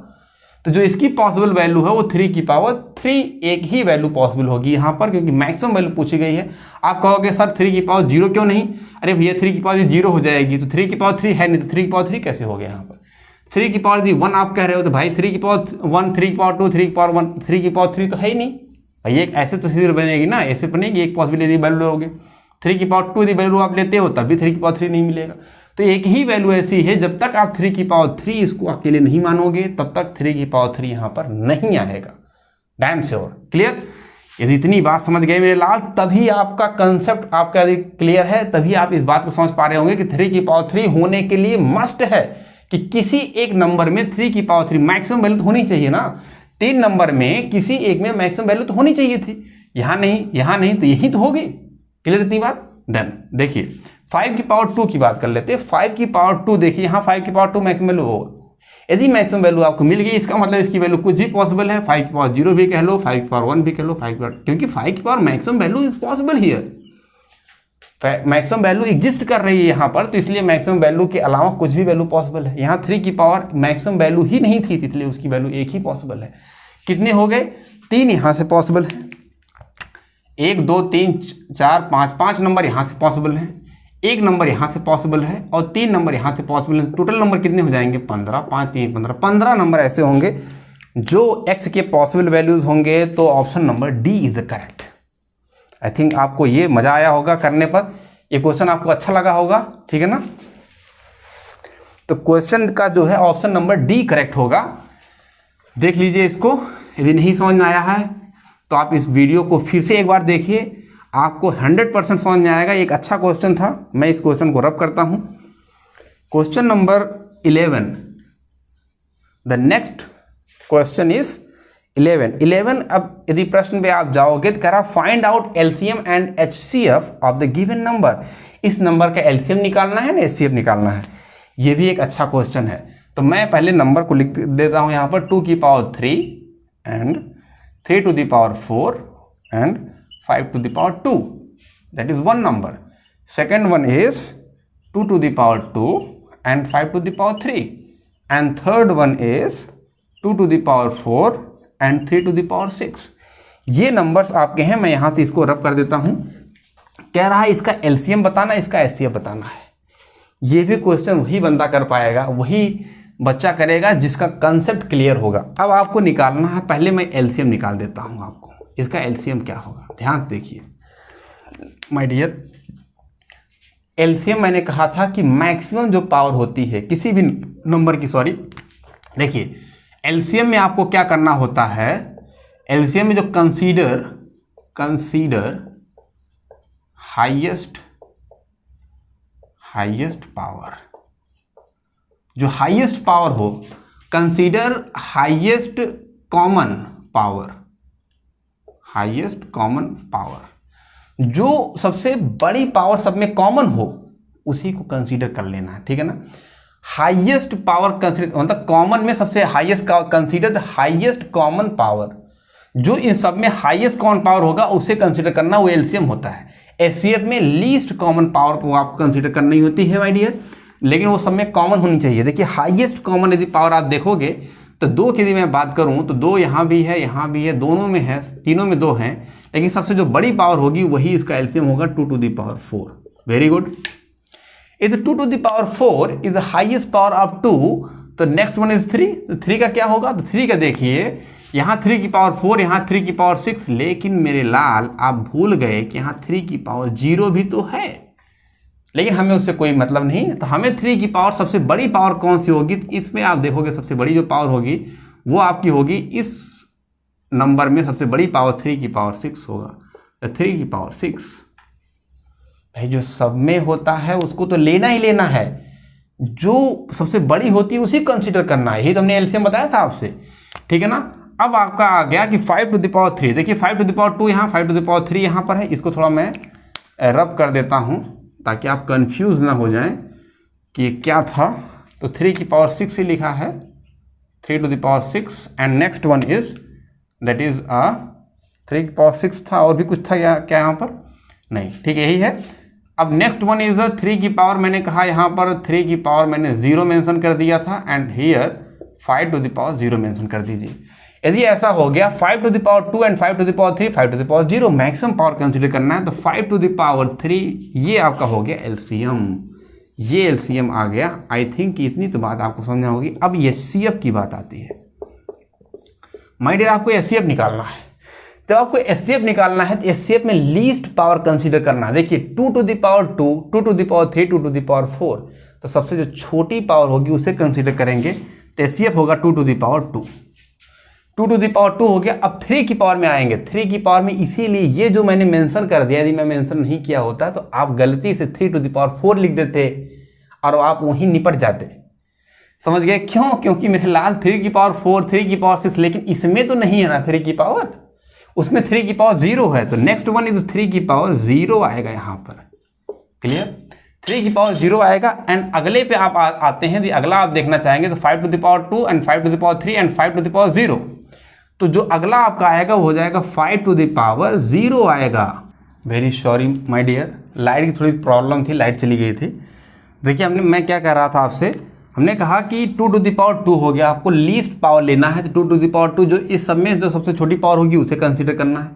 A: तो जो इसकी पॉसिबल वैल्यू है वो 3 की पावर 3 एक ही वैल्यू पॉसिबल होगी यहाँ पर, क्योंकि मैक्सिमम वैल्यू पूछी गई है। आप कहोगे सर 3 की पावर 0 क्यों नहीं? अरे भैया 3 की पावर 0 हो जाएगी, तो 3 की पावर 3 है नहीं, तो 3 की पावर 3 कैसे हो गया यहाँ पर? 3 की पावर 1 आप कह रहे हो, तो भाई 3 की पावर 1, 3 की पावर 2, 3 की पावर 1, 3 की पावर 3 तो है ही नहीं भाई। एक ऐसे तो सीधे बनेगी ना, ऐसे बनेगी, एक पॉसिबिलिटी वैल्यू लोगे। 3 की पावर 2 यदि वैल्यू आप लेते हो तब भी 3 की पावर 3 नहीं मिलेगा। तो एक ही वैल्यू ऐसी है, जब तक आप 3 की पावर 3 इसको अकेले नहीं मानोगे तब तक 3 की पावर 3 यहाँ पर नहीं आएगा। Damn sure. क्लियर? यदि इतनी बात समझ गए मेरे लाल, तभी आपका कंसेप्ट आपका यदि क्लियर है, तभी आप इस बात को समझ पा रहे होंगे कि 3 की पावर 3 होने के लिए मस्ट है कि किसी एक नंबर में 3 की पावर 3 मैक्सिमम वैल्यू तो होनी चाहिए ना। 3 नंबर में किसी एक में मैक्सिमम वैल्यू तो होनी चाहिए थी, यहां नहीं तो यही तो होगी। क्लियर इतनी बात। देन देखिए 5 की पावर 2 की बात कर लेते हैं। 5 की पावर 2 देखिए, यहां 5 की पावर 2 मैक्सिमम वैल्यू होगा। यदि मैक्सिमम वैल्यू आपको मिल गई, इसका मतलब इसकी वैल्यू कुछ भी पॉसिबल है। 5 की पावर 0 भी कह लो, 5 की पावर 1 भी कह लो, 5 की पावर, क्योंकि 5 की power maximum value is possible here. Maximum value exist कर रही है यहां पर, तो इसलिए मैक्सिमम वैल्यू के अलावा कुछ भी वैल्यू पॉसिबल है। यहां 3 की पावर मैक्सिमम वैल्यू ही नहीं थी, इसलिए उसकी वैल्यू एक ही पॉसिबल है। कितने हो गए? 3 यहां से पॉसिबल है, 1 2 3 4 5 नंबर यहां से पॉसिबल है, 1 नंबर यहां से पॉसिबल है और 3 नंबर यहां से पॉसिबल है। टोटल नंबर कितने हो जाएंगे? 15, 5 3 15, 15 नंबर ऐसे होंगे जो x के पॉसिबल वैल्यूज होंगे। तो option number D is the correct. I think आपको ये मजा आया होगा करने पर, ये क्वेश्चन आपको अच्छा लगा होगा, ठीक है ना। तो क्वेश्चन का जो है ऑप्शन नंबर डी करेक्ट होगा। देख लीजिए इसको, यदि नहीं समझ में आया है तो आप इस वीडियो को फिर से एक बार देखिए, आपको 100% समझ में आएगा। एक अच्छा क्वेश्चन था, मैं इस क्वेश्चन को रब करता हूं। Question number 11, the next question is 11। अब यदि प्रश्न पे आप जाओगे तो कह रहा find out LCM and HCF of the given number. इस नंबर का एलसीएम निकालना है ना एचसीएफ निकालना है। ये भी एक अच्छा क्वेश्चन है। तो मैं पहले नंबर को लिख देता हूं यहां पर 2 की power 3 and 3 to the power 4 and 5 to the power 2, that is one number. Second one is 2 to the power 2 and 5 to the power 3, and third one is 2 to the power 4 and 3 to the power 6. ये numbers आपके हैं, मैं यहां से इसको रब कर देता हूं। कह रहा है इसका एलसीएम बताना, इसका एचसीएफ बताना है। ये भी क्वेश्चन वही बंदा कर पाएगा, वही बच्चा करेगा जिसका कंसेप्ट क्लियर होगा। अब आपको निकालना है, पहले मैं एलसीएम निकाल देता हूं आपको। इसका एलसीएम क्या होगा ध्यान से देखिए माय डियर। एलसीएम मैंने कहा था कि मैक्सिमम जो पावर होती है किसी भी नंबर की, सॉरी देखिए एलसीएम में आपको क्या करना होता है। एलसीएम में जो कंसीडर हाईएस्ट पावर, जो हाईएस्ट पावर हो, कंसीडर हाईएस्ट कॉमन पावर, जो सबसे बड़ी पावर सब में कॉमन हो उसी को कंसीडर कर लेना है, ठीक है ना। हाईएस्ट पावर कंसीडर मतलब कॉमन में सबसे highest, consider the highest common power, जो इन सब में हाईएस्ट कॉमन पावर होगा उसे कंसीडर करना, वो एलसीएम होता है। एचसीएफ में लीस्ट कॉमन पावर को आपको कंसीडर करनी होती है माय डियर, लेकिन वो सब में कॉमन होनी चाहिए। देखिए हाईएस्ट कॉमन यदि पावर आप देखोगे तो 2 की यदि मैं बात करूं तो 2 यहां भी है, यहां भी है, दोनों में है, तीनों में 2 हैं, लेकिन सबसे जो बड़ी पावर होगी वही इसका एलसीएम होगा 2 to the power 4। Very good. If 2 to the power 4 is the highest power of 2, तो नेक्स्ट वन इज 3। तो 3 का क्या होगा? तो 3 का देखिए यहां 3 की पावर 4, यहां 3 की पावर 6, लेकिन मेरे लाल आप भूल गए कि यहां 3 की पावर 0 भी तो है, लेकिन हमें उससे कोई मतलब नहीं। तो हमें 3 की पावर सबसे बड़ी पावर कौन सी होगी? तो इसमें आप देखोगे सबसे बड़ी जो पावर होगी वो आपकी होगी, इस नंबर में सबसे बड़ी पावर 3 की पावर 6 होगा। तो 3 की पावर 6 भाई जो सब में होता है उसको तो लेना ही लेना है, जो सबसे बड़ी होती है उसी कंसीडर करना है। यही तो हमने एलसीएम बताया था आपसे, ठीक है ना। अब आपका आ गया कि 5 to the power 3। देखिए 5 to the power 2 यहाँ, 5 to the power 3 यहाँ पर है। इसको थोड़ा मैं रब कर देता हूँ ताकि आप कंफ्यूज ना हो जाएं कि क्या था। तो 3 की पावर 6 ही लिखा है, 3 to the power 6 and next one is that is 3 की पावर 6 था, और भी कुछ था क्या यहाँ पर? नहीं, ठीक है यही है। अब नेक्स्ट वन इज 3 की पावर, मैंने कहा यहाँ पर 3 की पावर मैंने 0 मेंशन कर दिया था, and here 5 to the power 0 mention कर दीजिए। यदि ऐसा हो गया 5 to the power 2 and 5 to the power 3, 5 to the power 0 maximum power consider करना है, तो 5 to the power 3 ये आपका हो गया एलसीएम। ये एलसीएम आ गया। आई थिंक इतनी तो बात आपको समझना होगी। अब एचसीएफ की बात आती है माय डियर, आपको एचसीएफ निकालना है। तो आपको एचसीएफ निकालना है तो एचसीएफ में लीस्ट पावर कंसीडर करना है। देखिए 2 to the power 2, 2 to the power 3, 2 to the power 4, तो सबसे जो छोटी पावर होगी उसे कंसीडर करेंगे। तो एचसीएफ होगा 2 to the power 2। 2 to the power 2 हो गया। अब 3 की पावर में आएंगे, 3 की पावर में, इसीलिए ये जो मैंने मेंशन कर दिया, यदि मैं मेंशन नहीं किया होता तो आप गलती से 3 टू द पावर 4 लिख देते और आप वहीं निपट जाते। समझ गए क्यों? क्योंकि मेरे लाल 3 की पावर 4, 3 की पावर 6, लेकिन इसमें तो नहीं है ना 3 की पावर, उसमें 3 की पावर 0 है, तो नेक्स्ट वन इज 3 की पावर 0 आएगा यहाँ पर। क्लियर? 3 की पावर 0 आएगा। एंड अगले पे आप आते हैं, अगला आप देखना चाहेंगे तो 5 to the power 2 and 5 to the power 3 and 5 to the power 0। तो जो अगला आपका आएगा वो हो जाएगा 5 टू द पावर 0 आएगा। Very sorry my dear, light की थोड़ी प्रॉब्लम थी, लाइट चली गई थी। देखिए मैं क्या कह रहा था आपसे, हमने कहा कि 2 टू द पावर 2 हो गया, आपको लीस्ट पावर लेना है, तो 2 टू द पावर 2 जो इस सब में जो सबसे छोटी पावर होगी उसे कंसीडर करना है।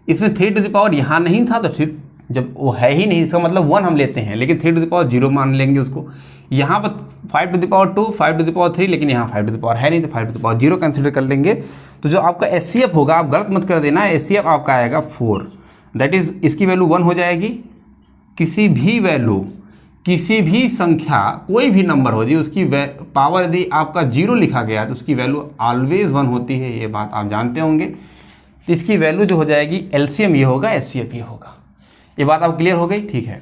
A: इसमें 3 टू द पावर यहाँ नहीं था, तो फिर जब वो है ही नहीं, इसका मतलब 1 हम लेते हैं, लेकिन 3 टू द पावर 0 मान लेंगे उसको। यहाँ पर 5 to the power 2, 5 to the power 3, लेकिन यहाँ 5 टू द पावर है नहीं, तो 5 टू द पावर 0 कंसीडर कर लेंगे। तो जो आपका HCF होगा, आप गलत मत कर देना, HCF आपका आएगा 4, दैट इज इसकी वैल्यू 1 हो जाएगी। किसी भी वैल्यू, किसी भी संख्या, कोई भी नंबर हो जी, उसकी पावर यदि आपका 0 लिखा गया तो उसकी वैल्यू ऑलवेज 1 होती है, ये बात आप जानते होंगे। इसकी वैल्यू जो हो जाएगी LCM ये होगा, HCF ये होगा। ये बात आप क्लियर हो गई? ठीक है।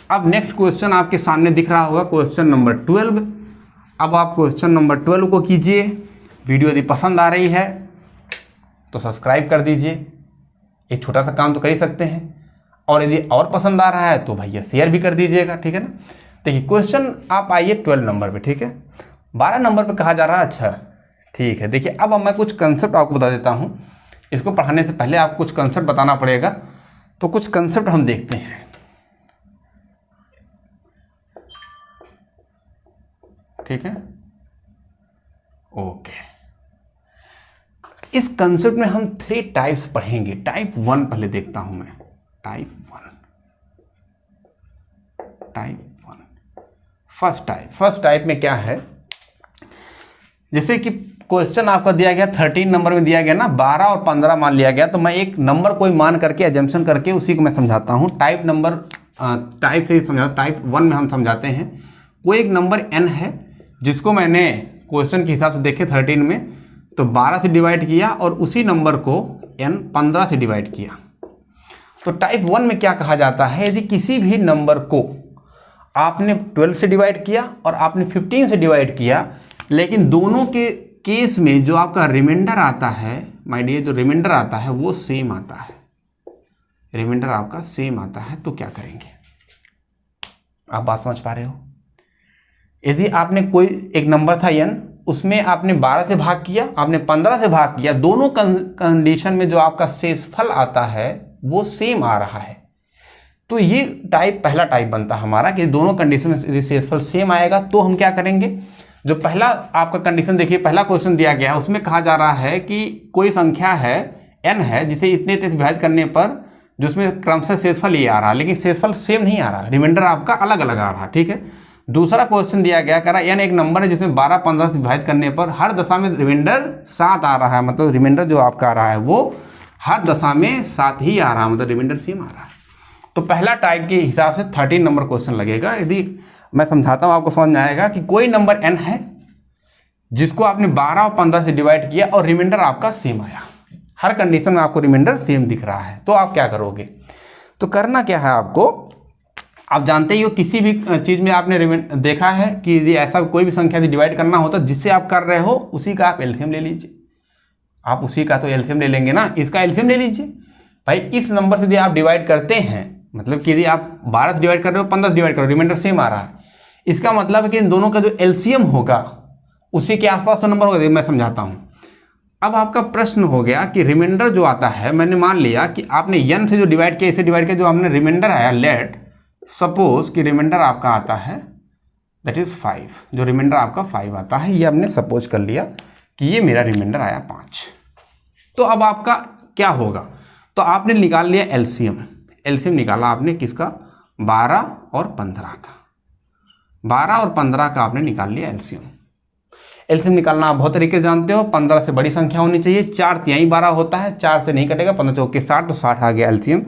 A: अब नेक्स्ट क्वेश्चन आपके सामने दिख रहा होगा, क्वेश्चन नंबर 12। अब आप क्वेश्चन नंबर 12 को कीजिए। वीडियो यदि पसंद आ रही है तो सब्सक्राइब कर दीजिए, एक छोटा सा काम तो कर ही सकते हैं, और यदि और पसंद आ रहा है तो भैया शेयर भी कर दीजिएगा, ठीक है ना। देखिए क्वेश्चन आप आइए 12 नंबर पे, ठीक है। 12 नंबर पे कहा जा रहा है, अच्छा ठीक है। देखिए अब मैं कुछ कंसेप्ट आपको बता देता हूँ, इसको पढ़ाने से पहले आपको कुछ कंसेप्ट बताना पड़ेगा, तो कुछ कंसेप्ट हम देखते हैं, ठीक है। ओके, इस कंसेप्ट में हम 3 टाइप्स पढ़ेंगे। टाइप 1 पहले देखता हूं मैं, टाइप 1। फर्स्ट टाइप में क्या है, जैसे कि क्वेश्चन आपका दिया गया 13 नंबर में दिया गया ना, 12 और 15 मान लिया गया, तो मैं एक नंबर कोई मान करके एजम्पशन करके उसी को मैं समझाता हूँ। टाइप से ही समझाता। टाइप 1 में हम समझाते हैं, कोई एक नंबर n है जिसको मैंने क्वेश्चन के हिसाब से देखे 13 में, तो 12 से डिवाइड किया और उसी नंबर को n 15 से डिवाइड किया। तो टाइप 1 में क्या कहा जाता है, यदि किसी भी नंबर को आपने 12 से डिवाइड किया और आपने 15 से डिवाइड किया, लेकिन दोनों के केस में जो आपका रिमाइंडर आता है, माय डियर, जो रिमाइंडर आता है वो सेम आता है, रिमाइंडर आपका सेम आता है, तो क्या करेंगे? आप बात समझ पा रहे हो? यदि आपने कोई एक नंबर था n, उसमें आपने 12 से भाग किया, आपने 15 से भाग किया, दोनों कंडीशन में जो आपका शेषफल आता है वो सेम आ रहा है, तो ये पहला टाइप बनता है हमारा कि दोनों कंडीशन में शेषफल सेम आएगा। तो हम क्या करेंगे, जो पहला आपका कंडीशन देखिए, पहला क्वेश्चन दिया गया उसमें कहा जा रहा है कि कोई संख्या है n है, जिसे इतने से विभाजित करने पर जिसमें क्रमशः शेषफल ये आ रहा है, लेकिन शेषफल सेम नहीं आ रहा, रिमाइंडर आपका अलग अलग आ रहा, ठीक है। दूसरा क्वेश्चन दिया गया, कह रहा n एक नंबर है जिसमें 12 15 से विभाजित करने पर हर दशा में रिमाइंडर 7 आ रहा है, मतलब रिमाइंडर जो आपका आ रहा है वो हर दशा में 7 ही आ रहा है, मतलब रिमाइंडर सेम आ रहा है। तो पहला टाइप के हिसाब से 13 नंबर क्वेश्चन लगेगा। यदि मैं समझाता हूँ आपको समझ में आएगा कि कोई नंबर n है जिसको आपने 12 और 15 से डिवाइड किया और रिमाइंडर आपका सेम आया, हर कंडीशन में आपको रिमाइंडर सेम दिख रहा है, तो आप क्या करोगे? तो करना क्या है आपको, आप जानते ही हो किसी भी चीज़ में आपने देखा है कि यदि ऐसा कोई भी संख्या से डिवाइड करना होता है, जिससे आप कर रहे हो उसी का आप एलसीएम ले लीजिए। आप उसी का तो एलसीएम ले लेंगे ना, इसका एलसीएम ले लीजिए भाई। इस नंबर से यदि आप डिवाइड करते हैं, मतलब कि यदि आप 12 से डिवाइड कर रहे हो, 15 से डिवाइड कर रहे हो, रिमाइंडर सेम आ रहा है, इसका मतलब है कि इन दोनों का जो एलसीएम होगा उसी के आसपास का नंबर होगा। मैं समझाता हूँ। अब आपका प्रश्न हो गया कि रिमाइंडर जो आता है, मैंने मान लिया कि आपने n से जो डिवाइड किया, इसे डिवाइड किया, जो हमने रिमाइंडर आया, लेट सपोज कि रिमाइंडर आपका आता है दैट इज 5, जो रिमाइंडर आपका 5 आता है, ये हमने सपोज कर लिया कि ये मेरा रिमाइंडर आया 5। तो अब आपका क्या होगा, तो आपने निकाल लिया एलसीएम निकाला आपने किसका, 12 और 15 का, 12 और 15 का आपने निकाल लिया एलसीएम निकालना आप बहुत तरीके से जानते हो। 15 से बड़ी संख्या होनी चाहिए, 4 तिहाई 12 होता है, 4 से नहीं कटेगा, 15 चौके 60, तो 60 आ गया एलसीएम।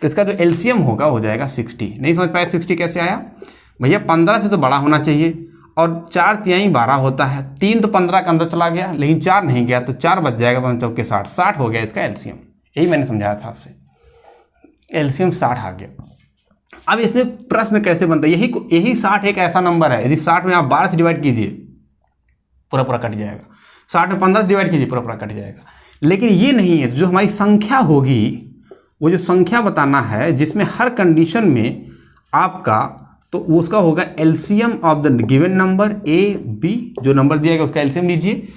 A: तो इसका जो एलसीएम होगा हो जाएगा 60। नहीं समझ पाए 60 कैसे आया भैया, 15 से तो बड़ा होना चाहिए और 4 12 होता है, 3 तो 15 के अंदर चला गया, लेकिन 4 नहीं गया, तो 4 बच जाएगा, 5 चौके 60, 60 हो गया इसका एलसीएम। यही मैंने समझाया था आपसे, एलसीएम 60 आ गया। अब इसमें प्रश्न कैसे बनता है, यही 60 एक ऐसा नंबर है, यदि 60 में आप 12 से डिवाइड कीजिए पूरा पूरा कट जाएगा, 60 में 15 से डिवाइड कीजिए पूरा पूरा कट जाएगा। लेकिन ये नहीं है, जो हमारी संख्या होगी, वो जो संख्या बताना है जिसमें हर कंडीशन में आपका, तो उसका होगा LCM of the given number A B, जो नंबर दिया गया उसका एलसीएम लीजिए।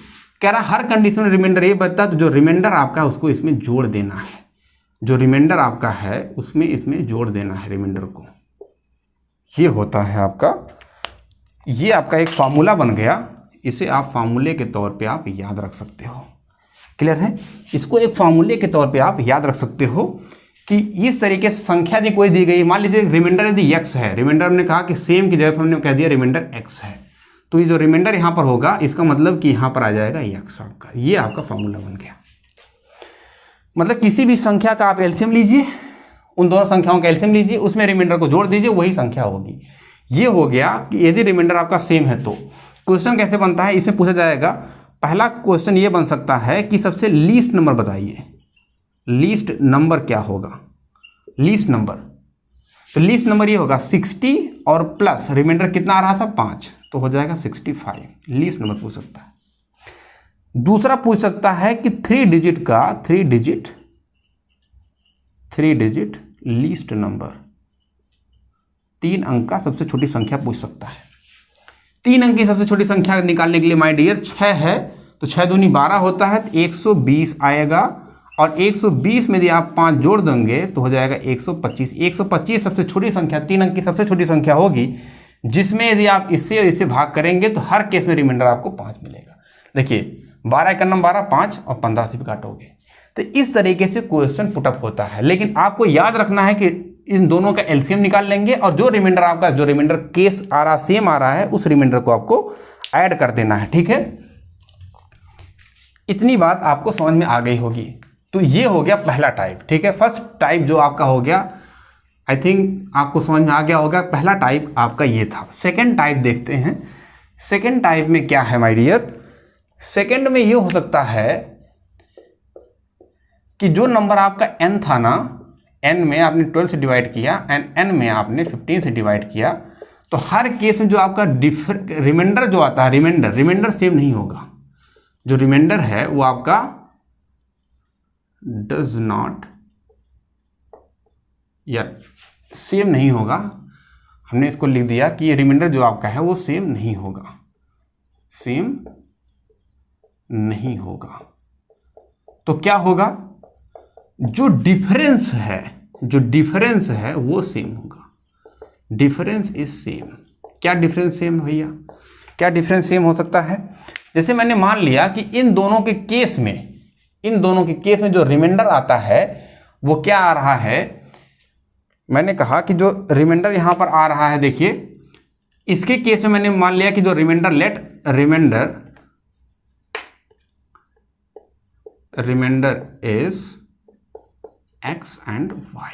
A: कह रहा हर कंडीशन में रिमाइंडर ए बचता है, तो जो रिमाइंडर आपका है उसको इसमें जोड़ देना है, जो रिमाइंडर आपका है उसमें इसमें जोड़ देना है रिमाइंडर को। ये होता है आपका, ये आपका एक फार्मूला बन गया, इसे आप फार्मूले के तौर पे आप याद रख सकते हो। क्लियर है? इसको एक फार्मूले के तौर पे आप याद रख सकते हो कि इस तरीके से संख्या यदि कोई दी गई, मान लीजिए रिमाइंडर यदि x है, रिमाइंडर हमने कहा कि सेम की जगह हमने कह दिया रिमाइंडर x है, तो ये जो रिमाइंडर यहाँ पर होगा इसका मतलब कि यहाँ पर आ जाएगा x आपका। ये आपका फार्मूला बन गया। मतलब किसी भी संख्या का आप एलसीएम लीजिए, उन दोनों संख्याओं का एलसीएम लीजिए, उसमें रिमाइंडर को जोड़ दीजिए, वही संख्या होगी। ये हो गया कि यदि रिमाइंडर आपका सेम है तो क्वेश्चन कैसे बनता है, इसमें पूछा जाएगा। पहला क्वेश्चन ये बन सकता है कि सबसे लीस्ट नंबर बताइए, लीस्ट नंबर क्या होगा, लीस्ट नंबर। तो लीस्ट नंबर ये होगा 60 और प्लस रिमाइंडर कितना आ रहा था 5, तो हो जाएगा 65। लीस्ट नंबर पूछ सकता है। दूसरा पूछ सकता है कि 3 डिजिट का 3 डिजिट लीस्ट नंबर, 3 अंक का सबसे छोटी संख्या पूछ सकता है। 3 अंक की सबसे छोटी संख्या निकालने के लिए माय डियर 6 है, तो 6 दूनी 12 होता है, तो 120 आएगा, और 120 में यदि आप 5 जोड़ देंगे तो हो जाएगा 125। 125 सबसे छोटी संख्या, 3 अंक की सबसे छोटी संख्या होगी, जिसमें यदि आप इससे और इससे भाग करेंगे तो हर केस में रिमाइंडर आपको 5 मिलेगा। देखिए 12 का नंबर 12, 5 और 15 से भी काटोगे, तो इस तरीके से क्वेश्चन पुटअप होता है। लेकिन आपको याद रखना है कि इन दोनों का एलसीएम निकाल लेंगे, और जो रिमाइंडर आपका, जो रिमाइंडर केस आ रहा सेम आ रहा है, उस रिमाइंडर को आपको ऐड कर देना है। ठीक है, इतनी बात आपको समझ में आ गई होगी। तो ये हो गया पहला टाइप। ठीक है, फर्स्ट टाइप जो आपका हो गया, आई थिंक आपको समझ में आ गया होगा। पहला टाइप आपका ये था। सेकेंड टाइप देखते हैं। सेकेंड टाइप में क्या है माय डियर, सेकेंड में ये हो सकता है कि जो नंबर आपका n था ना, n में आपने 12 से डिवाइड किया एंड n में आपने 15 से डिवाइड किया, तो हर केस में जो आपका रिमाइंडर जो आता है, रिमाइंडर सेम नहीं होगा। जो रिमाइंडर है वो आपका डज नॉट या सेम नहीं होगा। हमने इसको लिख दिया कि ये रिमाइंडर जो आपका है वो सेम नहीं होगा, सेम नहीं होगा। तो क्या होगा, जो डिफरेंस है वो सेम होगा। Difference is same. क्या डिफरेंस सेम है भैया, क्या डिफरेंस सेम हो सकता है? जैसे मैंने मान लिया कि इन दोनों के केस में जो रिमाइंडर आता है वो क्या आ रहा है। मैंने कहा कि जो रिमाइंडर यहां पर आ रहा है, देखिए इसके केस में मैंने मान लिया कि जो remainder is x and y।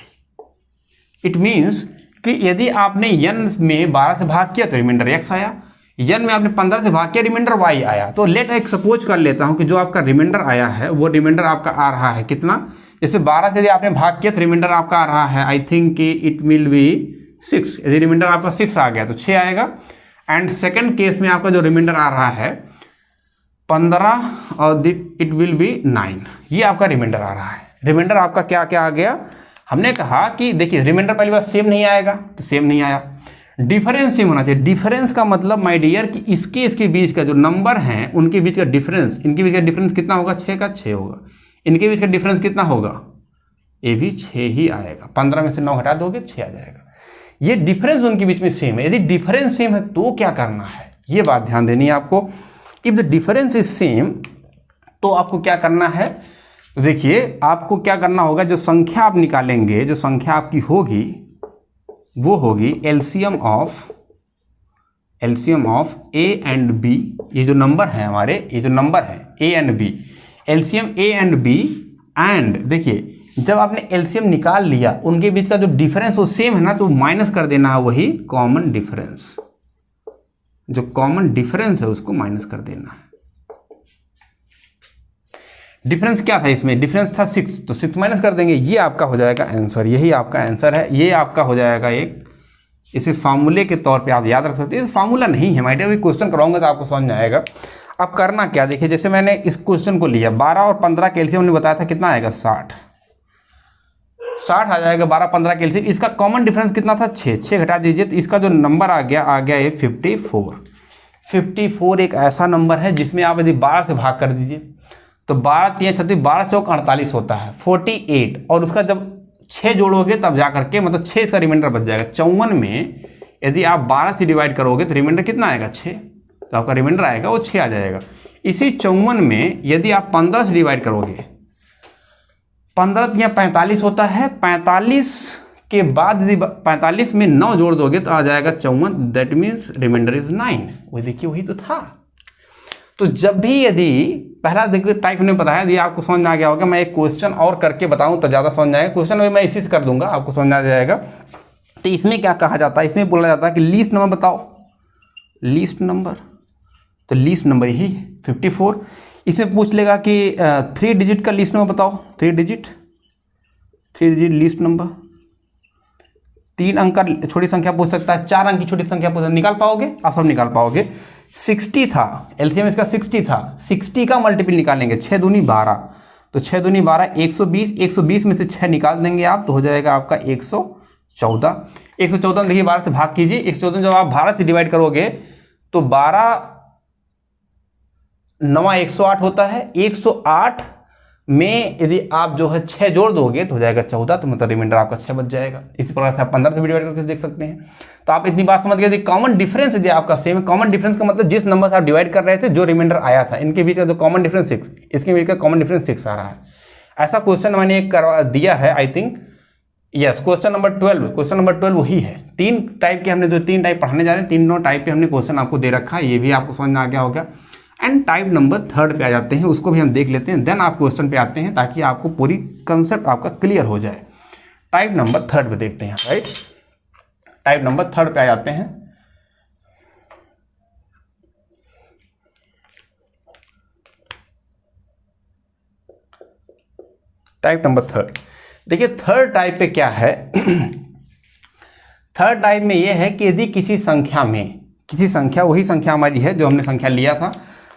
A: It means कि यदि आपने n में 12 से भाग किया तो रिमाइंडर x आया, n में आपने 15 से भाग किया रिमाइंडर y आया। तो लेट एक सपोज कर लेता हूं कि जो आपका रिमाइंडर आया है वो रिमाइंडर आपका आ रहा है कितना, जैसे 12 से यदि आपने भाग किया तो रिमाइंडर आपका आ रहा है, I think it will be 6। यदि रिमाइंडर आपका 6 आ गया तो 6 आएगा। एंड सेकेंड केस में आपका जो रिमाइंडर आ रहा है 15 और इट विल बी 9, ये आपका रिमाइंडर आ रहा है। रिमाइंडर आपका क्या क्या आ गया, हमने कहा कि देखिए रिमाइंडर पहली बार सेम नहीं आएगा, तो सेम नहीं आया। डिफरेंस सेम होना चाहिए। डिफरेंस का मतलब माय डियर कि इसके बीच का जो नंबर हैं उनके बीच का डिफरेंस, इनके बीच का डिफरेंस कितना होगा, 6 का 6 होगा। इनके बीच का डिफरेंस कितना होगा, ये भी 6 ही आएगा। 15 में से 9 हटा दोगे 6 आ जाएगा। ये डिफरेंस उनके बीच में सेम है। यदि डिफरेंस सेम है तो क्या करना है, ये बात ध्यान देनी है आपको। If the difference is same तो आपको क्या करना है, देखिए आपको क्या करना होगा, जो संख्या आप निकालेंगे, जो संख्या आपकी होगी वो होगी LCM of A and B. ये जो नंबर है हमारे, ये जो नंबर है A and B, LCM A and B. And देखिए जब आपने एलसीएम निकाल लिया उनके बीच का जो डिफरेंस वो सेम है ना, तो माइनस कर देना है वही कॉमन डिफरेंस। जो कॉमन डिफरेंस है उसको माइनस कर देना है। डिफरेंस क्या था इसमें, डिफरेंस था 6, तो 6 माइनस कर देंगे, ये आपका हो जाएगा आंसर, यही आपका आंसर है। ये आपका हो जाएगा एक, इसे फार्मूले के तौर पे आप याद रख सकते हैं। फार्मूला नहीं है माय डियर, क्वेश्चन कराऊंगा तो आपको समझ में आएगा। अब करना क्या, देखिए जैसे मैंने इस क्वेश्चन को लिया, 12 और 15 का एलसीएम हमने बताया था कितना आएगा, 60 आ जाएगा। 12 15 का एलसीएम, इसका कॉमन डिफरेंस कितना था, 6 घटा दीजिए तो इसका जो नंबर आ गया ये 54 एक ऐसा नंबर है जिसमें आप यदि 12 से भाग कर दीजिए तो 12 3 36, 12 चौक 48 होता है 48, और उसका जब 6 जोड़ोगे तब जा करके मतलब 6 इसका रिमाइंडर बच जाएगा। 54 में यदि आप 12 से डिवाइड करोगे तो रिमाइंडर कितना आएगा, 6, तो आपका रिमाइंडर आएगा वो 6 आ जाएगा। इसी 54 में यदि आप 15 से डिवाइड करोगे, 15 3 45 होता है, 45 के बाद यदि 45 में 9 जोड़ दोगे तो आ जाएगा 54, दैट मीन्स रिमाइंडर इज 9। वही देखिए वही तो था। तो जब भी यदि पहला देखिए टाइप हमने बताया, यदि आपको समझ में आ गया होगा, मैं एक क्वेश्चन और करके बताऊं तो ज़्यादा समझ आएगा। क्वेश्चन में मैं इसी से कर दूंगा, आपको समझ आ जाएगा। तो इसमें क्या कहा जाता है, इसमें बोला जाता है कि लीस्ट नंबर बताओ, लीस्ट नंबर, तो लीस्ट नंबर ही 54। इसमें पूछ लेगा कि 3 डिजिट का लीस्ट नंबर बताओ, 3 डिजिट लीस्ट नंबर। 3 अंक का छोटी संख्या पूछ सकता है, 4 अंक की छोटी संख्या पूछ सकता है, निकाल पाओगे आप, सब निकाल पाओगे। 60 था एलसीएम इसका, 60 था, 60 का मल्टीपल निकालेंगे, 6 दूनी 12, तो 6 दूनी 12 120 में से 6 निकाल देंगे आप तो हो जाएगा आपका 114 में देखिए 12 से भाग कीजिए। 114 जब आप 12 से डिवाइड करोगे तो 12 9 108 होता है, 108 में यदि आप जो है 6 जोड़ दोगे तो हो जाएगा 14, तो मतलब रिमाइंडर आपका 6 बच जाएगा। इसी प्रकार से आप 15 से भी डिवाइड करके देख सकते हैं। तो आप इतनी बात समझ गए, कॉमन डिफरेंस यदि आपका सेम है, कॉमन डिफरेंस का मतलब जिस नंबर से आप डिवाइड कर रहे थे जो रिमाइंडर आया था, इनके बीच का जो कॉमन डिफरेंस 6, इसके बीच का कॉमन डिफरेंस 6 आ रहा है। ऐसा क्वेश्चन मैंने एक करवा दिया है, I think yes, question number 12 वही है। 3 टाइप के हमने जो 3 टाइप पढ़ाने जा रहे हैं, 3 टाइप पे हमने क्वेश्चन आपको दे रखा है, ये भी आपको समझ में आ गया होगा। एंड टाइप नंबर 3 पे आ जाते हैं, उसको भी हम देख लेते हैं, देन आप क्वेश्चन पे आते हैं ताकि आपको पूरी कंसेप्ट आपका क्लियर हो जाए। टाइप नंबर 3 पे देखते हैं, राइट। टाइप नंबर 3 पे आ जाते हैं। टाइप नंबर 3 देखिए, 3rd टाइप पे क्या है 3rd टाइप में यह है कि यदि किसी संख्या में, किसी संख्या, वही संख्या हमारी है जो हमने संख्या लिया था,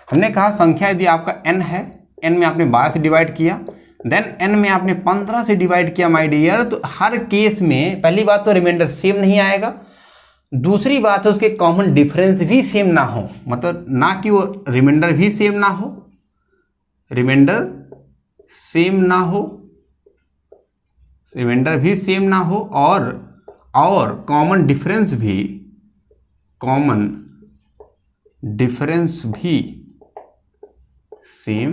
A: हमने कहा संख्या यदि आपका n है, n में आपने 12 से डिवाइड किया, देन n में आपने 15 से डिवाइड किया माय डियर, तो हर केस में पहली बात तो रिमाइंडर सेम नहीं आएगा, दूसरी बात है उसके कॉमन डिफरेंस भी सेम ना हो, मतलब ना कि वो रिमाइंडर भी सेम ना हो, रिमाइंडर सेम ना हो, रिमाइंडर भी सेम ना हो, और कॉमन डिफरेंस भी सेम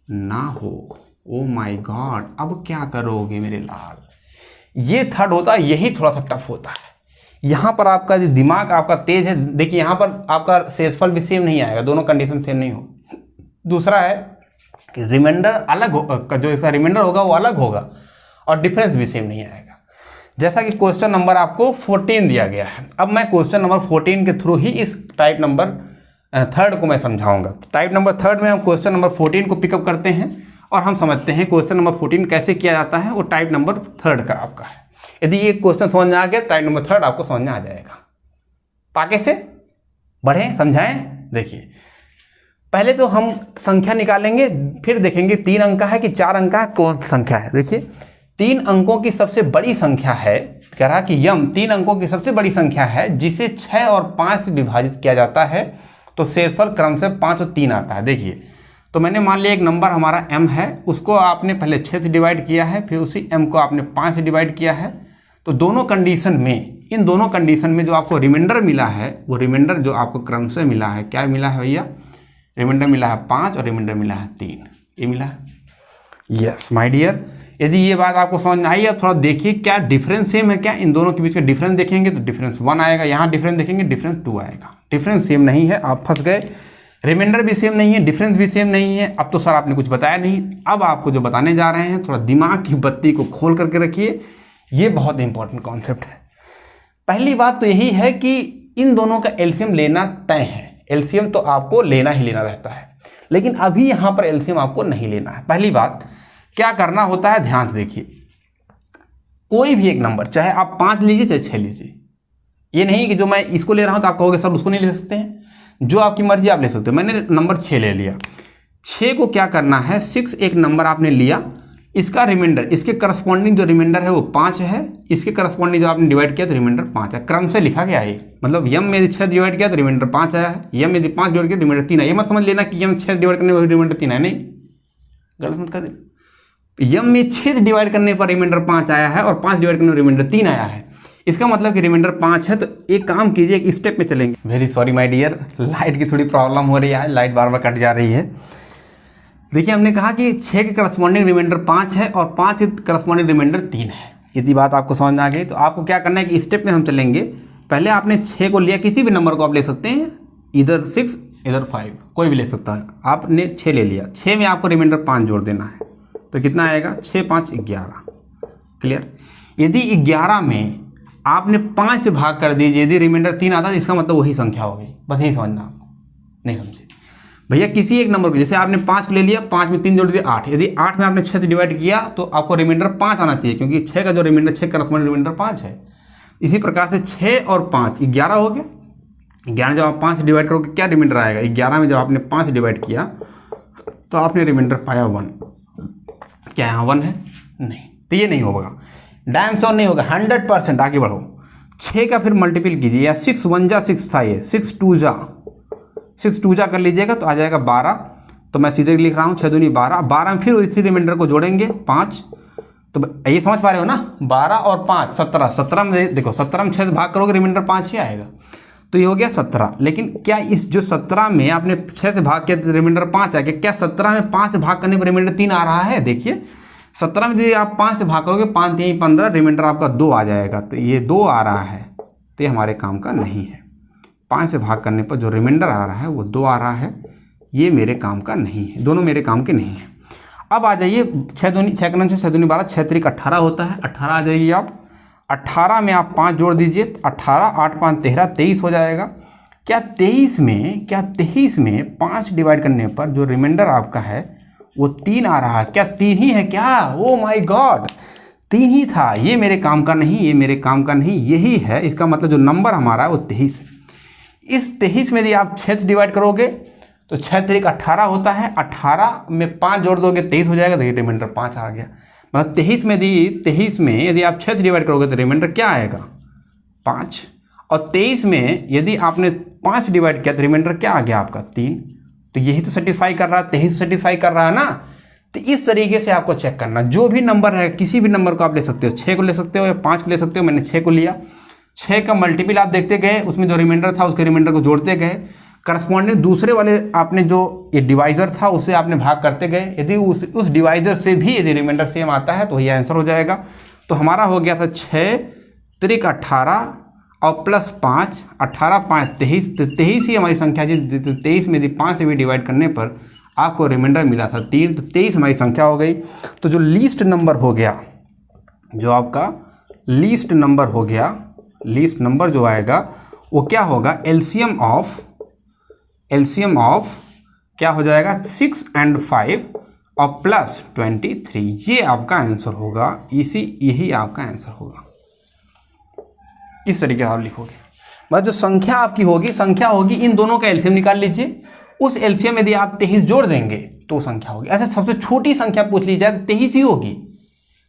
A: ना हो। ओ माय गॉड, अब क्या करोगे मेरे लाल। ये 3rd होता है, यही थोड़ा सा टफ होता है। यहाँ पर आपका जो दिमाग आपका तेज है, देखिए यहाँ पर आपका शेषफल भी सेम नहीं आएगा, दोनों कंडीशन सेम नहीं हो। दूसरा है कि रिमाइंडर अलग हो, जो इसका रिमाइंडर होगा वो अलग होगा, और डिफरेंस भी सेम नहीं आएगा। जैसा कि क्वेश्चन नंबर आपको 14 दिया गया है, अब मैं क्वेश्चन नंबर 14 के थ्रू ही इस टाइप नंबर 3rd को मैं समझाऊंगा। टाइप नंबर 3rd में हम क्वेश्चन नंबर 14 को पिकअप करते हैं और हम समझते हैं क्वेश्चन नंबर 14 कैसे किया जाता है, वो टाइप नंबर 3rd का आपका है। यदि ये क्वेश्चन समझ में आ गया, टाइप नंबर 3rd आपको समझ में आ जाएगा। आगे से बढ़ें, समझाएं। देखिए पहले तो हम संख्या निकालेंगे, फिर देखेंगे 3 अंक का है कि 4 अंक का, कौन संख्या है। देखिए 3 अंकों की सबसे बड़ी संख्या है, कह रहा कि यम 3 अंकों की सबसे बड़ी संख्या है जिसे 6 और 5 से विभाजित किया जाता है, तो शेषफल क्रम से 5 और 3 आता है। देखिए तो मैंने मान लिया एक नंबर हमारा m है, उसको आपने पहले 6 से डिवाइड किया है, फिर उसी m को आपने 5 से डिवाइड किया है, तो दोनों कंडीशन में, इन दोनों कंडीशन में जो आपको रिमाइंडर मिला है, वो रिमाइंडर जो आपको क्रम से मिला है, क्या मिला है भैया, रिमाइंडर मिला है 5 और रिमाइंडर मिला है 3, ये मिला है। यस माय डियर, यदि ये बात आपको समझ में आई, अब थोड़ा देखिए क्या डिफरेंस सेम है क्या, इन दोनों के बीच का डिफरेंस देखेंगे तो डिफरेंस 1 आएगा, यहाँ डिफरेंस देखेंगे डिफरेंस 2 आएगा। डिफरेंस सेम नहीं है, आप फंस गए। रिमाइंडर भी सेम नहीं है, डिफरेंस भी सेम नहीं है। अब तो सर आपने कुछ बताया नहीं, अब आपको जो बताने जा रहे हैं थोड़ा दिमाग की बत्ती को खोल करके रखिए, ये बहुत इंपॉर्टेंट कॉन्सेप्ट है। पहली बात तो यही है कि इन दोनों का एलसीएम लेना तय है। एलसीएम तो आपको लेना ही लेना रहता है, लेकिन अभी यहाँ पर एलसीएम आपको नहीं लेना है। पहली बात क्या करना होता है, ध्यान से देखिए, कोई भी एक नंबर, चाहे आप 5 लीजिए चाहे 6 लीजिए, ये नहीं कि जो मैं इसको ले रहा हूँ तो आप कहोगे सर उसको नहीं ले सकते हैं, जो आपकी मर्जी आप ले सकते हो। मैंने नंबर 6 ले लिया। 6 को क्या करना है, 6 एक नंबर आपने लिया, इसका रिमाइंडर, इसके करस्पॉन्डिंग जो रिमाइंडर है वो 5 है, इसके करस्पॉन्डिंग जो आपने डिवाइड किया तो रिमाइंडर 5 है। क्रम से लिखा गया है, मतलब यम में यदि 6 डिवाइड किया तो रिमाइंडर 5 आया है, यम यदि 5 डिवाइड किया तो रिमाइंडर 3 है। ये मत समझ लेना कि यम 6 डिवाइड करने पर रिमाइंडर 3 है, नहीं, गलत मत कर देना। यम में 6 डिवाइड करने पर रिमाइंडर 5 आया है और 5 डिवाइड करने पर रिमाइंडर 3 आया है, इसका मतलब कि रिमाइंडर 5 है। तो एक काम कीजिए, एक स्टेप में चलेंगे। Very sorry my dear, light की थोड़ी प्रॉब्लम हो रही है, लाइट बार बार कट जा रही है। देखिए हमने कहा कि 6 के करस्पॉन्डिंग रिमाइंडर 5 है और 5 के करस्पॉन्डिंग रिमाइंडर 3 है। यदि बात आपको समझ में आ गई तो आपको क्या करना है कि स्टेप में हम चलेंगे। पहले आपने 6 को लिया, किसी भी नंबर को आप ले सकते हैं, इधर 6 इधर 5, कोई भी ले सकता है। आपने 6 ले लिया, 6 में आपको रिमाइंडर 5 जोड़ देना है, तो कितना आएगा, 6 5 11। क्लियर। यदि 11 में आपने 5 से भाग कर दीजिए, यदि रिमाइंडर 3 आता है, इसका मतलब वही संख्या हो गई। बस यही समझना आपको, नहीं समझे भैया। किसी एक नंबर को, जैसे आपने 5 को ले लिया, 5 में 3 जोड़ दिया 8, यदि 8 में आपने 6 से डिवाइड किया तो आपको रिमाइंडर 5 आना चाहिए, क्योंकि 6 का जो रिमाइंडर 6 करस्पॉन्डिंग रिमाइंडर 5 है। इसी प्रकार से 6 और 5 11 हो गया। 11 जब आप 5 से डिवाइड करोगे क्या रिमाइंडर आएगा, 11 में जब आपने 5 से डिवाइड किया तो आपने रिमाइंडर पाया 1। क्या यहाँ 1 है, नहीं, तो ये नहीं होगा, डायमेंशन नहीं होगा 100%। आगे बढ़ो, 6 का फिर मल्टीपल कीजिए, या 6 1 जा 6 था, ये 6 2 जा कर लीजिएगा तो आ जाएगा 12। तो मैं सीधे लिख रहा हूँ 6 दूनी 12, 12 में फिर इसी रिमाइंडर को जोड़ेंगे 5। तो ये समझ पा रहे हो ना, 12 और 5 17, 17 में देखो 17 में 6 से भाग करोगे रिमाइंडर 5 ही आएगा, तो ये हो गया 17। लेकिन क्या इस जो 17 में आपने 6 से भाग किया तो रिमाइंडर 5 आ गया, क्या 17 में 5 से भाग करने पर रिमाइंडर 3 आ रहा है। देखिए 17 में यदि आप 5 से भाग करोगे, 5 3 15, रिमाइंडर आपका 2 आ जाएगा, तो ये 2 आ रहा है, तो ये हमारे काम का नहीं है। 5 से भाग करने पर जो रिमाइंडर आ रहा है वो 2 आ रहा है, ये मेरे काम का नहीं है, दोनों मेरे काम के नहीं है। अब आ जाइए 6 दूनी 6 का 6 दूनी 12, 6 3 18 होता है, 18 आ जाइए आप। 18 में आप 5 जोड़ दीजिए, 18 8 5 13, 23 हो जाएगा। क्या 23 में 5 डिवाइड करने पर जो रिमाइंडर आपका है वो 3 आ रहा है, क्या 3 ही है क्या, ओ माई गॉड, 3 ही था, ये मेरे काम का नहीं, ये मेरे काम का नहीं, यही है। इसका मतलब जो नंबर हमारा है वो 23 है। इस 23 में यदि आप 6 से डिवाइड करोगे तो 6 3 18 होता है, 18 में 5 जोड़ दोगे 23 हो जाएगा, तो ये रिमाइंडर 5 आ गया। मतलब 23 में यदि आप 6 से डिवाइड करोगे तो रिमाइंडर क्या आएगा, 5। और 23 में यदि आपने 5 से डिवाइड किया तो रिमाइंडर क्या आ गया आपका, 3। तो यही तो सेटिस्फाई कर रहा है, 23 सेटिस्फाई कर रहा है ना। तो इस तरीके से आपको चेक करना, जो भी नंबर है किसी भी नंबर को आप ले सकते हो, 6 को ले सकते हो या 5 को ले सकते हो। मैंने 6 को लिया, 6 का मल्टीपल आप देखते गए, उसमें जो रिमाइंडर था उसके रिमाइंडर को जोड़ते गए, करस्पॉन्डिंग दूसरे वाले आपने जो ये डिवाइजर था उससे आपने भाग करते गए। यदि उस डिवाइजर से भी यदि रिमाइंडर सेम आता है तो ये आंसर हो जाएगा। तो हमारा हो गया था 6 3 18 और प्लस 5, 18 5 23, तो 23 ही हमारी संख्या जी। 23 में यदि 5 से भी डिवाइड करने पर आपको रिमाइंडर मिला था 3, तो 23 हमारी संख्या हो गई। तो जो लीस्ट नंबर हो गया, जो आपका लीस्ट नंबर हो गया, लीस्ट नंबर जो आएगा वो क्या होगा, एलसीएम ऑफ क्या हो जाएगा, 6 और 5 और प्लस 23, ये आपका आंसर होगा। यही आपका आंसर होगा। इस तरीके से आप लिखोगे, मतलब जो संख्या आपकी होगी, इन दोनों का एलसीएम निकाल लीजिए। उस एलसीएम यदि आप 23 जोड़ देंगे तो संख्या होगी। अच्छा, सबसे छोटी संख्या पूछ ली जाए तो 23 ही होगी,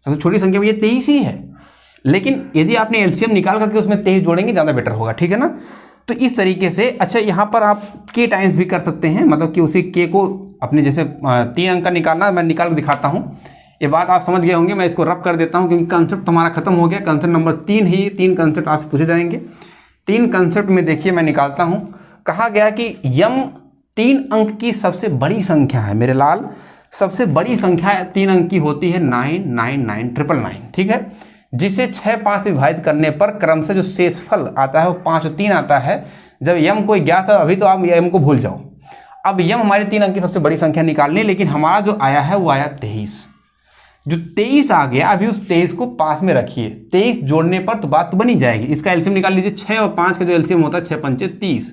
A: सबसे छोटी संख्या में ये 23 ही है। लेकिन यदि आपने एलसीएम निकाल करके उसमें 23 जोड़ेंगे ज़्यादा बेटर होगा, ठीक है ना। तो इस तरीके से, अच्छा यहाँ पर आप के टाइम्स भी कर सकते हैं, मतलब कि उसी के को अपने जैसे 3 अंक का निकालना, मैं निकाल कर दिखाता हूँ। ये बात आप समझ गए होंगे, मैं इसको रब कर देता हूँ क्योंकि कंसेप्ट हमारा खत्म हो गया। कंसेप्ट नंबर 3 ही, 3 कंसेप्ट आज पूछे जाएंगे। 3 कंसेप्ट में देखिए मैं निकालता हूँ। कहा गया कि यम 3 अंक की सबसे बड़ी संख्या है मेरे लाल, सबसे बड़ी संख्या 3 अंक की होती है 999999, ठीक है, जिसे 6 5 से विभाजित करने पर क्रम से जो शेषफल आता है वो 5 और 3 आता है। जब यम कोई ज्ञात है, अभी तो आप यम को भूल जाओ। अब यम हमारे 3 अंक की सबसे बड़ी संख्या निकालनी, लेकिन हमारा जो आया है वो आया 23। जो 23 आ गया, अभी उस 23 को पास में रखिए, 23 जोड़ने पर तो बात तो बनी जाएगी। इसका एलसीएम निकाल लीजिए, 6 और 5 का जो एलसीएम होता है 6 पंचे 30,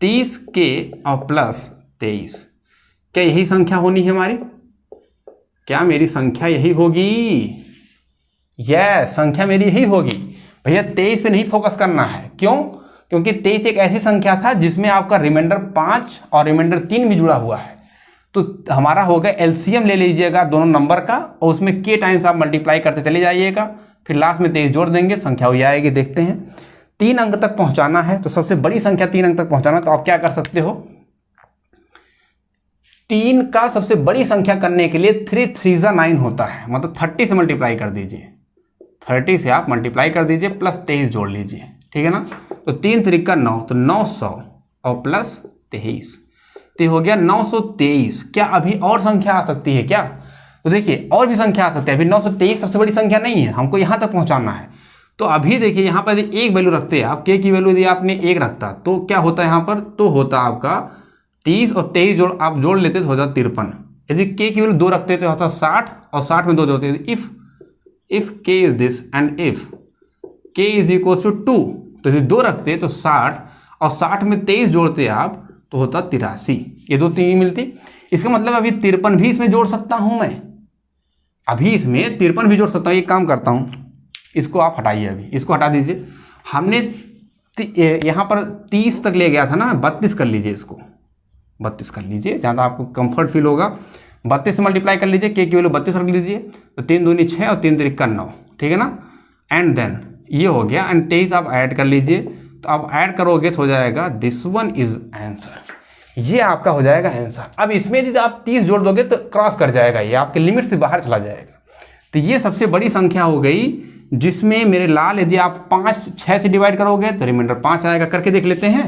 A: 30 के और प्लस 23, क्या यही संख्या होनी है हमारी? क्या मेरी संख्या यही होगी? यस, संख्या मेरी यही होगी। भैया 23 पे नहीं फोकस करना है, क्यों? क्योंकि 23 एक ऐसी संख्या था जिसमें आपका रिमाइंडर 5 और रिमाइंडर 3 भी जुड़ा हुआ है। तो हमारा होगा एलसीएम ले लीजिएगा दोनों नंबर का और उसमें के टाइम्स आप मल्टीप्लाई करते चले जाइएगा, फिर लास्ट में 23 जोड़ देंगे, संख्या हो जाएगी। देखते हैं 3 अंक तक पहुंचाना है, तो सबसे बड़ी संख्या 3 अंक तक पहुंचाना, तो आप क्या कर सकते हो, 3 का सबसे बड़ी संख्या करने के लिए 3 3 9 होता है, मतलब 30 से मल्टीप्लाई कर दीजिए, 30 से आप मल्टीप्लाई कर दीजिए प्लस 23 जोड़ लीजिए, ठीक है ना। तो 3 3 का 9, तो 900 और प्लस 23, तो हो गया 923। क्या अभी और संख्या आ सकती है क्या? तो देखिए और भी संख्या आ सकती है, अभी 923 सबसे बड़ी संख्या नहीं है, हमको यहाँ तक पहुँचाना है। तो अभी देखिए यहाँ पर यदि एक वैल्यू रखते हैं आप, के की वैल्यू यदि आपने 1 रखता तो क्या होता है यहाँ पर, तो होता आपका 30 और 23 जोड़ आप जोड़ लेते तो हो जाता 53। यदि के की वैल्यू 2 रखते तो होता 60 और 60 में 2 जोड़ते, इफ के इज दिस एंड इफ के इज इक्वल टू 2, तो यदि 2 रखते तो 60 और 60 में 23 जोड़ते आप तो होता 83, ये 2 3 मिलती। इसका मतलब अभी 53 भी इसमें जोड़ सकता हूं मैं, अभी इसमें 53 भी जोड़ सकता हूं। एक काम करता हूं, इसको आप हटाइए, अभी इसको हटा दीजिए। हमने यहां पर 30 तक ले गया था ना, 32 कर लीजिए, इसको 32 कर लीजिए, ज़्यादा आपको कंफर्ट फील होगा। 32 से मल्टीप्लाई कर लीजिए, के की वैल्यू 32 रख लीजिए, तो 3 दूनी 6 और 3 3 9, ठीक है ना। एंड देन ये हो गया, एंड 23 आप ऐड कर लीजिए, तो आप ऐड करोगे तो हो जाएगा दिस वन इज आंसर, ये आपका हो जाएगा आंसर। अब इसमें यदि आप 30 जोड़ दोगे तो क्रॉस कर जाएगा, ये आपके लिमिट से बाहर चला जाएगा। तो ये सबसे बड़ी संख्या हो गई, जिसमें मेरे लाल यदि आप 5 6 से डिवाइड करोगे तो रिमाइंडर 5 आएगा। करके देख लेते हैं,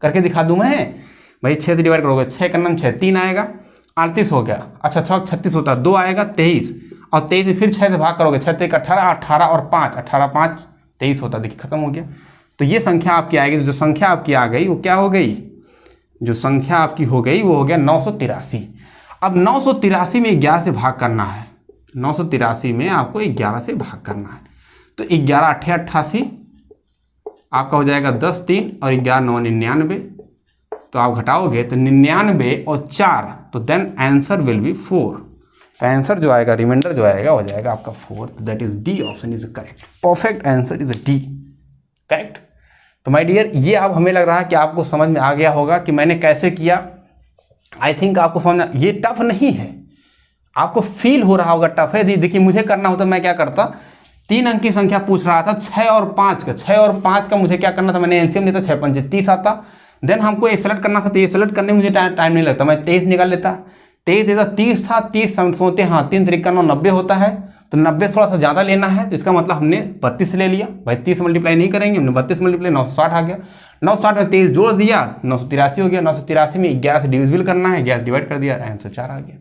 A: करके दिखा दूं मैं भाई। 6 से डिवाइड करोगे, 6 का नाम 6 3 आएगा, 38 हो गया। अच्छा 6 36 होता है, 2 आएगा 23, और 23 से फिर 6 से भाग करोगे, 6 3 18, 18 और 5, 18 5 23 होता, देखिए खत्म हो गया। तो ये संख्या आपकी आएगी, जो संख्या आपकी आ गई वो क्या हो गई, जो संख्या आपकी हो गई वो हो गया 983। अब 983 में 11 से भाग करना है, 983 में आपको 11 से भाग करना है। तो 11 8 88 आपका हो जाएगा 10 3 और 11 9 99, तो आप घटाओगे तो 99 और 4, तो then answer will be 4। Answer जो आएगा, रिमाइंडर जो आएगा वो जाएगा आपका 4, that is D option is correct. Perfect answer is D, correct. तो माय डियर, ये अब हमें लग रहा है कि आपको समझ में आ गया होगा कि मैंने कैसे किया। आई थिंक आपको समझ, ये टफ नहीं है, आपको फील हो रहा होगा टफ है। देखिए मुझे करना होता मैं क्या करता, 3 अंक की संख्या पूछ रहा था, 6 और 5 का, 6 और 5 का मुझे क्या करना था, मैंने एलसीएम लेता, 6 पंचे 30 आता। देन हमको ये सेलेक्ट करना था, तो ये सेलेक्ट करने में मुझे टाइम नहीं लगता, मैं 23 निकाल लेता, 23 देता 30 था, 30 सोते हाँ 3 3 9 90 होता है, तो 90 थोड़ा सा ज़्यादा लेना है, तो इसका मतलब हमने 32 ले लिया। भाई 30 मल्टीप्लाई नहीं करेंगे, हमने 32 मल्टीप्लाई 960 आ गया, 960 में 23 जोड़ दिया, 983 हो गया। 983 में 11 से डिविजिबल करना है, 11 डिवाइड कर दिया, आंसर 4 आ गया।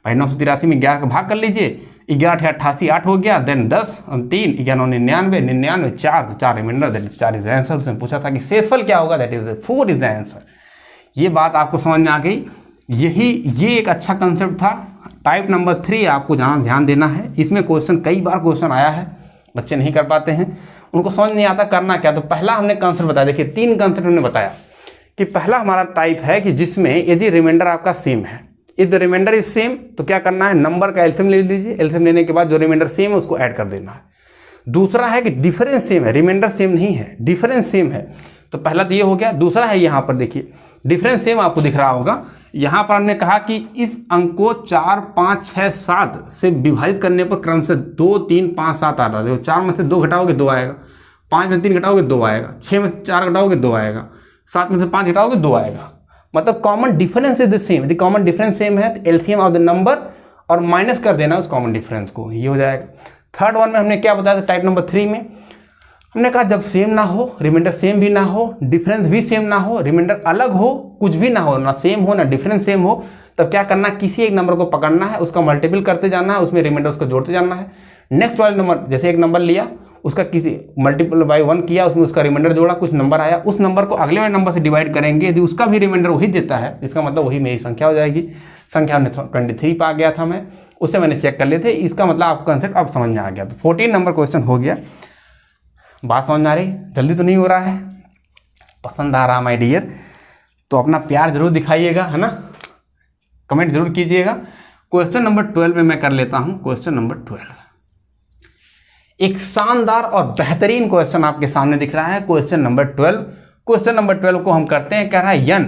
A: भाई 983 में 11 का भाग कर लीजिए, 11 8 88 8 हो गया, देन 10 3 11 99 99 4, तो 4 remainder, that is 4 is answer. उसने पूछा था कि शेषफल क्या होगा, that is 4 is the answer. ये बात आपको समझ में आ गई। ये एक अच्छा कंसेप्ट था। टाइप नंबर 3 आपको जहाँ ध्यान देना है, इसमें कई बार क्वेश्चन आया है, बच्चे नहीं कर पाते हैं, उनको समझ नहीं आता करना क्या। तो पहला हमने कंसेप्ट बताया, देखिए 3 कंसेप्ट हमने बताया कि पहला हमारा टाइप है कि जिसमें यदि रिमाइंडर आपका सेम है, if the remainder is same, तो क्या करना है, नंबर का एलसीएम ले लीजिए, एलसीएम लेने के बाद जो रिमाइंडर सेम है उसको ऐड कर देना है। दूसरा है कि डिफरेंस सेम है, रिमाइंडर सेम नहीं है, डिफरेंस सेम है, तो पहला तो ये हो गया। दूसरा है यहाँ पर देखिए डिफरेंस सेम आपको दिख रहा होगा, यहाँ पर हमने कहा कि इस अंक को 4 5 6 7 से विभाजित करने पर क्रम से 2 3 5 7 आता है। 4 में से 2 घटाओगे 2 आएगा, 5 में 3 घटाओगे 2 आएगा, 6 में 4 घटाओगे 2 आएगा, 7 में से 5 घटाओगे 2 आएगा। मतलब common difference is the same. यदि कॉमन डिफरेंस सेम है तो एलसीएम ऑफ द नंबर और माइनस कर देना उस कॉमन डिफरेंस को, ये हो जाएगा। थर्ड वन में हमने क्या बताया था, टाइप नंबर 3 में हमने कहा जब सेम ना हो, रिमाइंडर सेम भी ना हो, डिफरेंस भी सेम ना हो, रिमाइंडर अलग हो, कुछ भी ना हो, ना सेम हो ना डिफरेंस सेम हो, तब क्या करना, किसी एक नंबर को पकड़ना है, उसका मल्टीपल करते जाना है, उसमें रिमाइंडर उसको जोड़ते जाना है। नेक्स्ट वाले नंबर, जैसे एक नंबर लिया, उसका किसी मल्टीपल बाय 1 किया, उसमें उसका रिमाइंडर जोड़ा, कुछ नंबर आया, उस नंबर को अगले वाले नंबर से डिवाइड करेंगे, यदि उसका भी रिमाइंडर वही देता है, इसका मतलब वही मेरी संख्या हो जाएगी। संख्या हमने 23 पा गया था मैं, उससे मैंने चेक कर लिए थे। इसका मतलब आपका कंसेप्ट अब समझ में आ गया। तो 14 नंबर क्वेश्चन हो गया। बात समझ में आ रही? जल्दी तो नहीं हो रहा है? पसंद आ रहा माय डियर? तो अपना प्यार जरूर दिखाइएगा, है ना, कमेंट जरूर कीजिएगा। क्वेश्चन नंबर 12 में मैं कर लेता हूं। क्वेश्चन नंबर 12 एक शानदार और बेहतरीन क्वेश्चन आपके सामने दिख रहा है। क्वेश्चन नंबर 12, क्वेश्चन नंबर 12 को हम करते हैं। कह रहा है n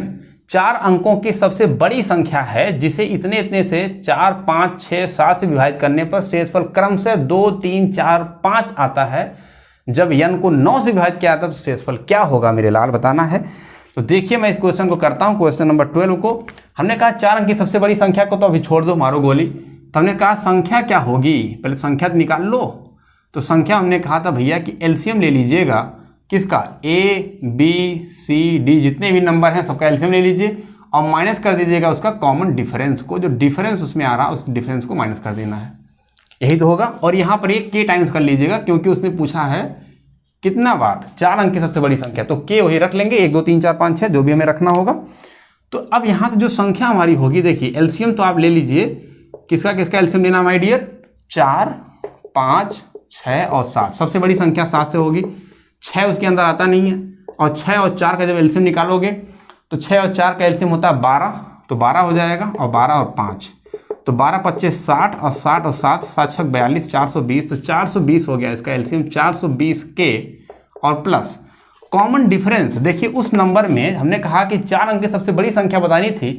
A: 4 अंकों की सबसे बड़ी संख्या है जिसे इतने इतने से 4, 5, 6, 7 से विभाजित करने पर शेषफल क्रम से 2, 3, 4, 5 आता है। जब n को 9 से विभाजित किया जाता है तो शेषफल क्या होगा मेरे लाल, बताना है। तो देखिए मैं इस क्वेश्चन को करता हूं। क्वेश्चन नंबर 12 को हमने कहा 4 अंक की सबसे बड़ी संख्या को तो अभी छोड़ दो, मारो गोली। तो हमने कहा संख्या क्या होगी, पहले संख्या तो निकाल लो। तो संख्या हमने कहा था भैया कि एलसीएम ले लीजिएगा किसका, ए बी सी डी जितने भी नंबर हैं सबका एलसीएम ले लीजिए और माइनस कर दीजिएगा उसका कॉमन डिफरेंस को। जो डिफरेंस उसमें आ रहा है उस डिफरेंस को माइनस कर देना है, यही तो होगा। और यहाँ पर एक के टाइम्स कर लीजिएगा क्योंकि उसने पूछा है कितना बार 4 अंक की सबसे बड़ी संख्या, तो के वही रख लेंगे 1 2 3 4 5 6 जो भी हमें रखना होगा। तो अब यहाँ से जो संख्या हमारी होगी, देखिए एलसीएम तो आप ले लीजिए, किसका किसका एलसीएम लेना माय डियर, 4, 5, 6 और 7। सबसे बड़ी संख्या 7 से होगी, 6 उसके अंदर आता नहीं है। और 6 और 4 का जब एलसीएम निकालोगे तो 6 और 4 का एलसीएम होता है 12, तो 12 हो जाएगा। और 12 और 5 तो 12 25 60 और 60 और 7 7 6 42 420, तो 420 हो गया इसका एलसीएम। 420 के और प्लस कॉमन डिफरेंस। देखिए उस नंबर में हमने कहा कि 4 अंक की सबसे बड़ी संख्या बतानी थी,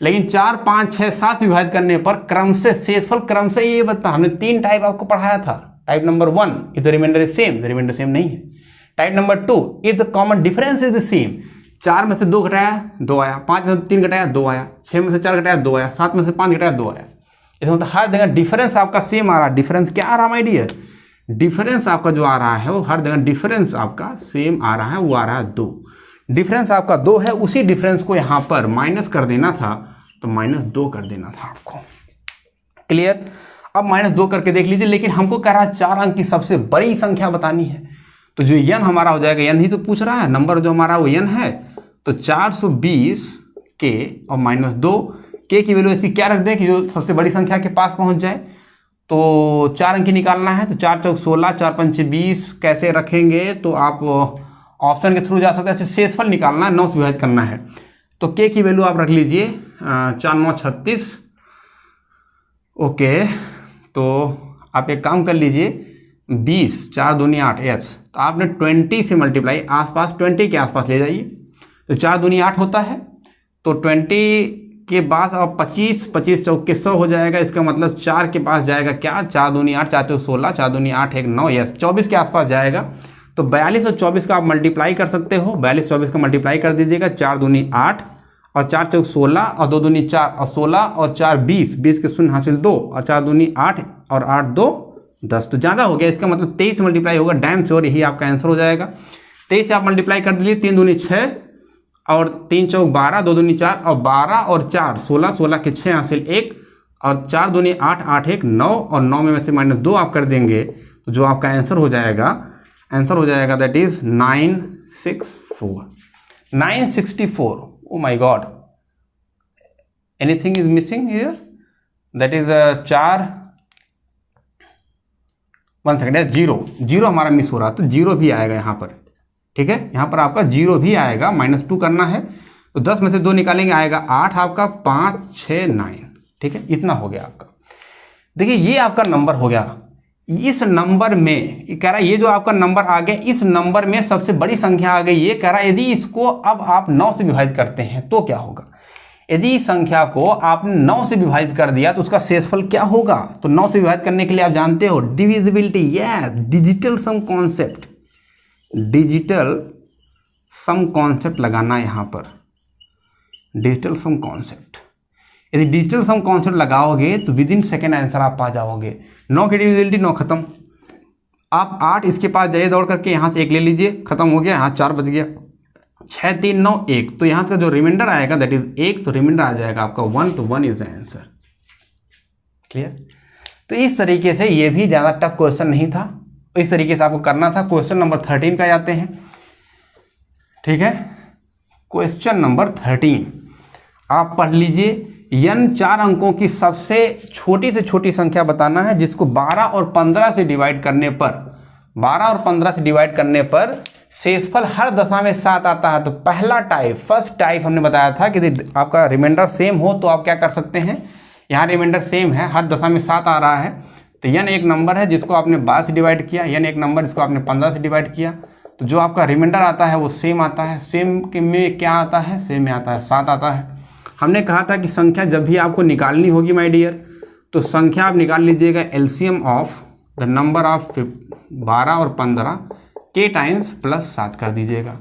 A: लेकिन 4, 5, 6, 7 विभाजित करने पर क्रम से शेषफल क्रम से ये बता। हमने 3 टाइप आपको पढ़ाया था। Type number 1 if the remainder is same, the remainder same नहीं है। Type number 2 if the common difference is the same. 4 में से 2 घटाया 2 आया, 5 में से 3 घटाया 2 आया, 6 में से 4 घटाया 2 आया, 7 में से 5 घटाया 2 आया। इसका मतलब हर जगह डिफरेंस आपका सेम आ रहा है। डिफरेंस क्या आ रहा है माय डियर, डिफरेंस आपका जो आ रहा है वो हर जगह डिफरेंस आपका सेम आ रहा है, वो आ रहा है 2। डिफरेंस आपका 2 है, उसी डिफरेंस को यहाँ पर माइनस कर देना था, तो -2 कर देना था आपको। क्लियर? अब -2 करके देख लीजिए। लेकिन हमको कह रहा है 4 अंक की सबसे बड़ी संख्या बतानी है, तो जो n हमारा हो जाएगा, n ही तो पूछ रहा है, नंबर जो हमारा वो n है, तो 420 के और -2 के की वैल्यू ऐसी क्या रख दें कि जो सबसे बड़ी संख्या के पास पहुंच जाए। तो 4 अंक निकालना है, तो 4 चौक 16, 4 पंचे 20। कैसे रखेंगे तो आप ऑप्शन के थ्रू जा सकते हैं। अच्छा शेषफल निकालना है, 9 से विभाजित करना है, तो के की वैल्यू आप रख लीजिए 4 9 36। ओके, तो आप एक काम कर लीजिए 20 4 दूनी 8 एच, तो आपने 20 से मल्टीप्लाई आसपास 20 के आसपास ले जाइए, तो 4 दूनी 8 होता है। तो 20 के बाद अब 25 25 चौक के 100 हो जाएगा। इसका मतलब 4 के पास जाएगा क्या, 4 दूनी 8, 4 चौक 16, 4 दूनी 8 1 9, यस 24 के आसपास जाएगा। तो 42 और 24 का आप मल्टीप्लाई कर सकते हो। 42 24 का मल्टीप्लाई कर दीजिएगा, 4 दूनी 8 और 4 चौक 16 और 2 दूनी 4 और 16 और 4 20, 20 के शून्य हासिल 2 और 4 दूनी 8 और 8 2 10, तो ज़्यादा हो गया। इसका मतलब 23 से मल्टीप्लाई होगा, डैम श्योर यही आपका आंसर हो जाएगा। 23 से आप मल्टीप्लाई कर दीजिए, 3 दूनी 6 और 3 चौक 12, 2 दूनी 4 और 12 और 4 16, 16 के 6 हासिल 1 और 4 दूनी 8 8 1 9 और 9 में से -2 आप कर देंगे, तो जो आपका आंसर हो जाएगा that is 964। 964। Oh my God, anything is missing here, that is 4 1 second, zero हमारा मिस हो रहा, तो जीरो भी आएगा यहाँ पर। ठीक है, यहाँ पर आपका 0 भी आएगा, -2 करना है, तो 10 में से 2 निकालेंगे, आएगा 8 आपका, 5 6 9। ठीक है, इतना हो गया आपका। देखिए ये आपका नंबर हो गया। इस नंबर में कह रहा है ये जो आपका नंबर आ गया, इस नंबर में सबसे बड़ी संख्या आ गई। ये कह रहा है यदि इसको अब आप 9 से विभाजित करते हैं तो क्या होगा। यदि इस संख्या को आपने 9 से विभाजित कर दिया तो उसका शेषफल क्या होगा। तो 9 से विभाजित करने के लिए आप जानते हो divisibility, yes digital sum concept, digital sum concept लगाना है यहाँ पर, डिजिटल सम कॉन्सेप्ट। यदि डिजिटल सम कॉन्सेप्ट लगाओगे तो विद इन सेकेंड आंसर आप पा जाओगे। 9 की डिविजिबिलिटी 9 खत्म। आप 8 इसके पास जाइए दौड़ करके, यहाँ से 1 ले लीजिए, खत्म हो गया, यहाँ 4 बच गया, 6 3 9 1, तो यहाँ से जो रिमाइंडर आएगा दैट इज 1, तो रिमाइंडर आ जाएगा आपका 1, तो 1 इज द आंसर। क्लियर। तो इस तरीके से ये भी ज़्यादा टफ क्वेश्चन नहीं था, इस तरीके से आपको करना था। क्वेश्चन नंबर 13 पे जाते हैं। ठीक है, क्वेश्चन नंबर 13 आप पढ़ लीजिए। n 4 अंकों की सबसे छोटी से छोटी संख्या बताना है जिसको 12 और 15 से डिवाइड करने पर 12 और 15 से डिवाइड करने पर शेषफल हर दशा में 7 आता है। तो पहला टाइप, फर्स्ट टाइप हमने बताया था कि यदि आपका रिमाइंडर सेम हो तो आप क्या कर सकते हैं, यहाँ रिमाइंडर सेम है, हर दशा में 7 आ रहा है, तो n एक नंबर है जिसको आपने 12 से डिवाइड किया, n एक नंबर जिसको आपने 15 से डिवाइड किया, तो जो आपका रिमाइंडर आता है वो सेम आता है। सेम के में क्या आता है, सेम में आता है 7 आता है। हमने कहा था कि संख्या जब भी आपको निकालनी होगी माय डियर, तो संख्या आप निकाल लीजिएगा LCM of the number of 12 और 15 के टाइम्स प्लस 7 कर दीजिएगा।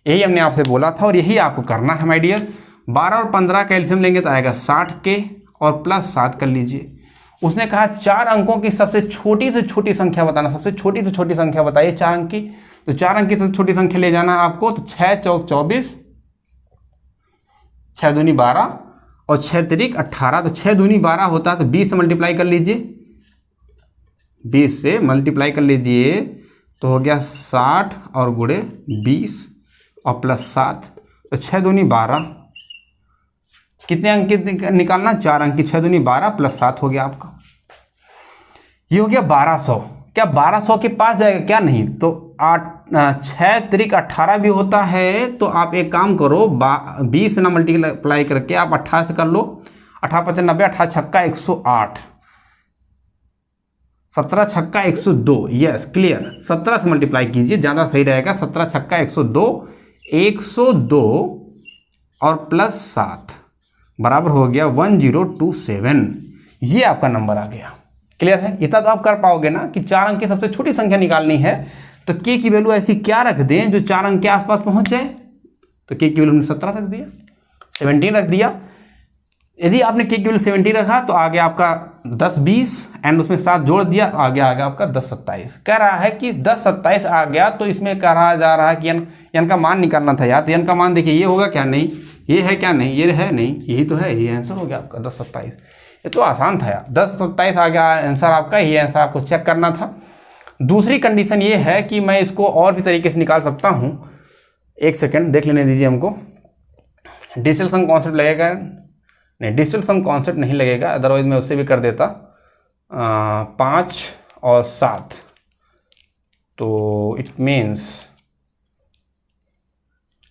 A: यही हमने आपसे बोला था और यही आपको करना है माय डियर। 12 और 15 का एलसीएम लेंगे तो आएगा 60 के और प्लस 7 कर लीजिए। उसने कहा 4 अंकों की सबसे छोटी से छोटी संख्या बताना, सबसे छोटी से छोटी संख्या बताइए 4 अंक की। तो 4 अंक की सबसे छोटी संख्या ले जाना है आपको, तो 6 चौक 24, 6 दूनी 12 और 6 तिरिक 18। तो 6 दूनी 12 होता है, तो 20 से मल्टीप्लाई कर लीजिए, 20 से मल्टीप्लाई कर लीजिए तो हो गया 60 और गुणे 20 और प्लस 7, तो 6 दूनी 12। कितने अंक की निकालना, 4 अंक की, 6 दूनी 12 प्लस 7 हो गया आपका, ये हो गया 1200। क्या 1200 के पास जाएगा क्या, नहीं, तो 6 तिरिक 18 भी होता है। तो आप एक काम करो, 20 से ना मल्टीप्लाई करके आप 18 से कर लो, 18 पचे 90, 18 छक्का 108, 17 छक्का 102, यस क्लियर। 17 से मल्टीप्लाई कीजिए, ज़्यादा सही रहेगा, 17 छक्का 102, 102 और प्लस 7 बराबर हो गया 1027। ये आपका नंबर आ गया, क्लियर है। इतना तो आप कर पाओगे ना कि 4 अंक की सबसे छोटी संख्या निकालनी है, तो k की वैल्यू ऐसी क्या रख दें जो 4 अंक के आसपास पहुंच जाए। तो k की वैल्यू हमने 17 रख दिया, 17 रख दिया। यदि आपने k की वैल्यू 17 रखा तो आगे आपका 10 20 एंड उसमें 7 जोड़ दिया, आगे आ गया आपका 10 27। कह रहा है कि 10 27 आ गया, तो इसमें कहा जा रहा है कि n का मान निकालना था यार। तो n का मान देखिए, ये होगा क्या, नहीं ये है क्या, नहीं ये है, नहीं यही तो है, ये आंसर हो गया आपका 10 27। ये तो आसान था यार, 10 27 आ गया आंसर आपका, ये आंसर आपको चेक करना था। दूसरी कंडीशन ये है कि मैं इसको और भी तरीके से निकाल सकता हूँ। एक सेकेंड देख लेने दीजिए हमको, डिजिटल सम कॉन्सेप्ट लगेगा, नहीं डिजिटल सम कॉन्सेप्ट नहीं लगेगा, अदरवाइज मैं उससे भी कर देता 5 और 7। तो इट मीन्स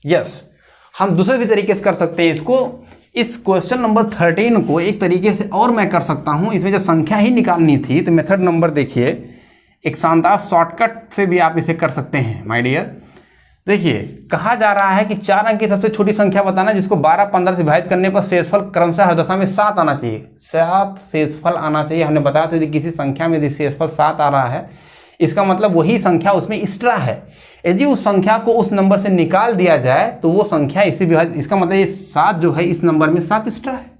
A: यस, हम दूसरे भी तरीके से कर सकते हैं इसको। इस क्वेश्चन नंबर 13 को एक तरीके से और मैं कर सकता हूं, इसमें जब संख्या ही निकालनी थी तो मेथड नंबर देखिए, एक शानदार शॉर्टकट से भी आप इसे कर सकते हैं माय डियर। देखिए कहा जा रहा है कि 4 अंक की सबसे छोटी संख्या बताना जिसको 12 15 से विभाजित करने पर शेषफल क्रमशः हर दशा में 7 आना चाहिए। 7 शेषफल आना चाहिए। हमने बताया था यदि किसी संख्या में यदि शेषफल 7 आ रहा है, इसका मतलब वही संख्या उसमें एक्स्ट्रा है। यदि उस संख्या को उस नंबर से निकाल दिया जाए तो वो संख्या इसी विभाजित, इसका मतलब ये 7 जो है इस नंबर में 7 एक्स्ट्रा है।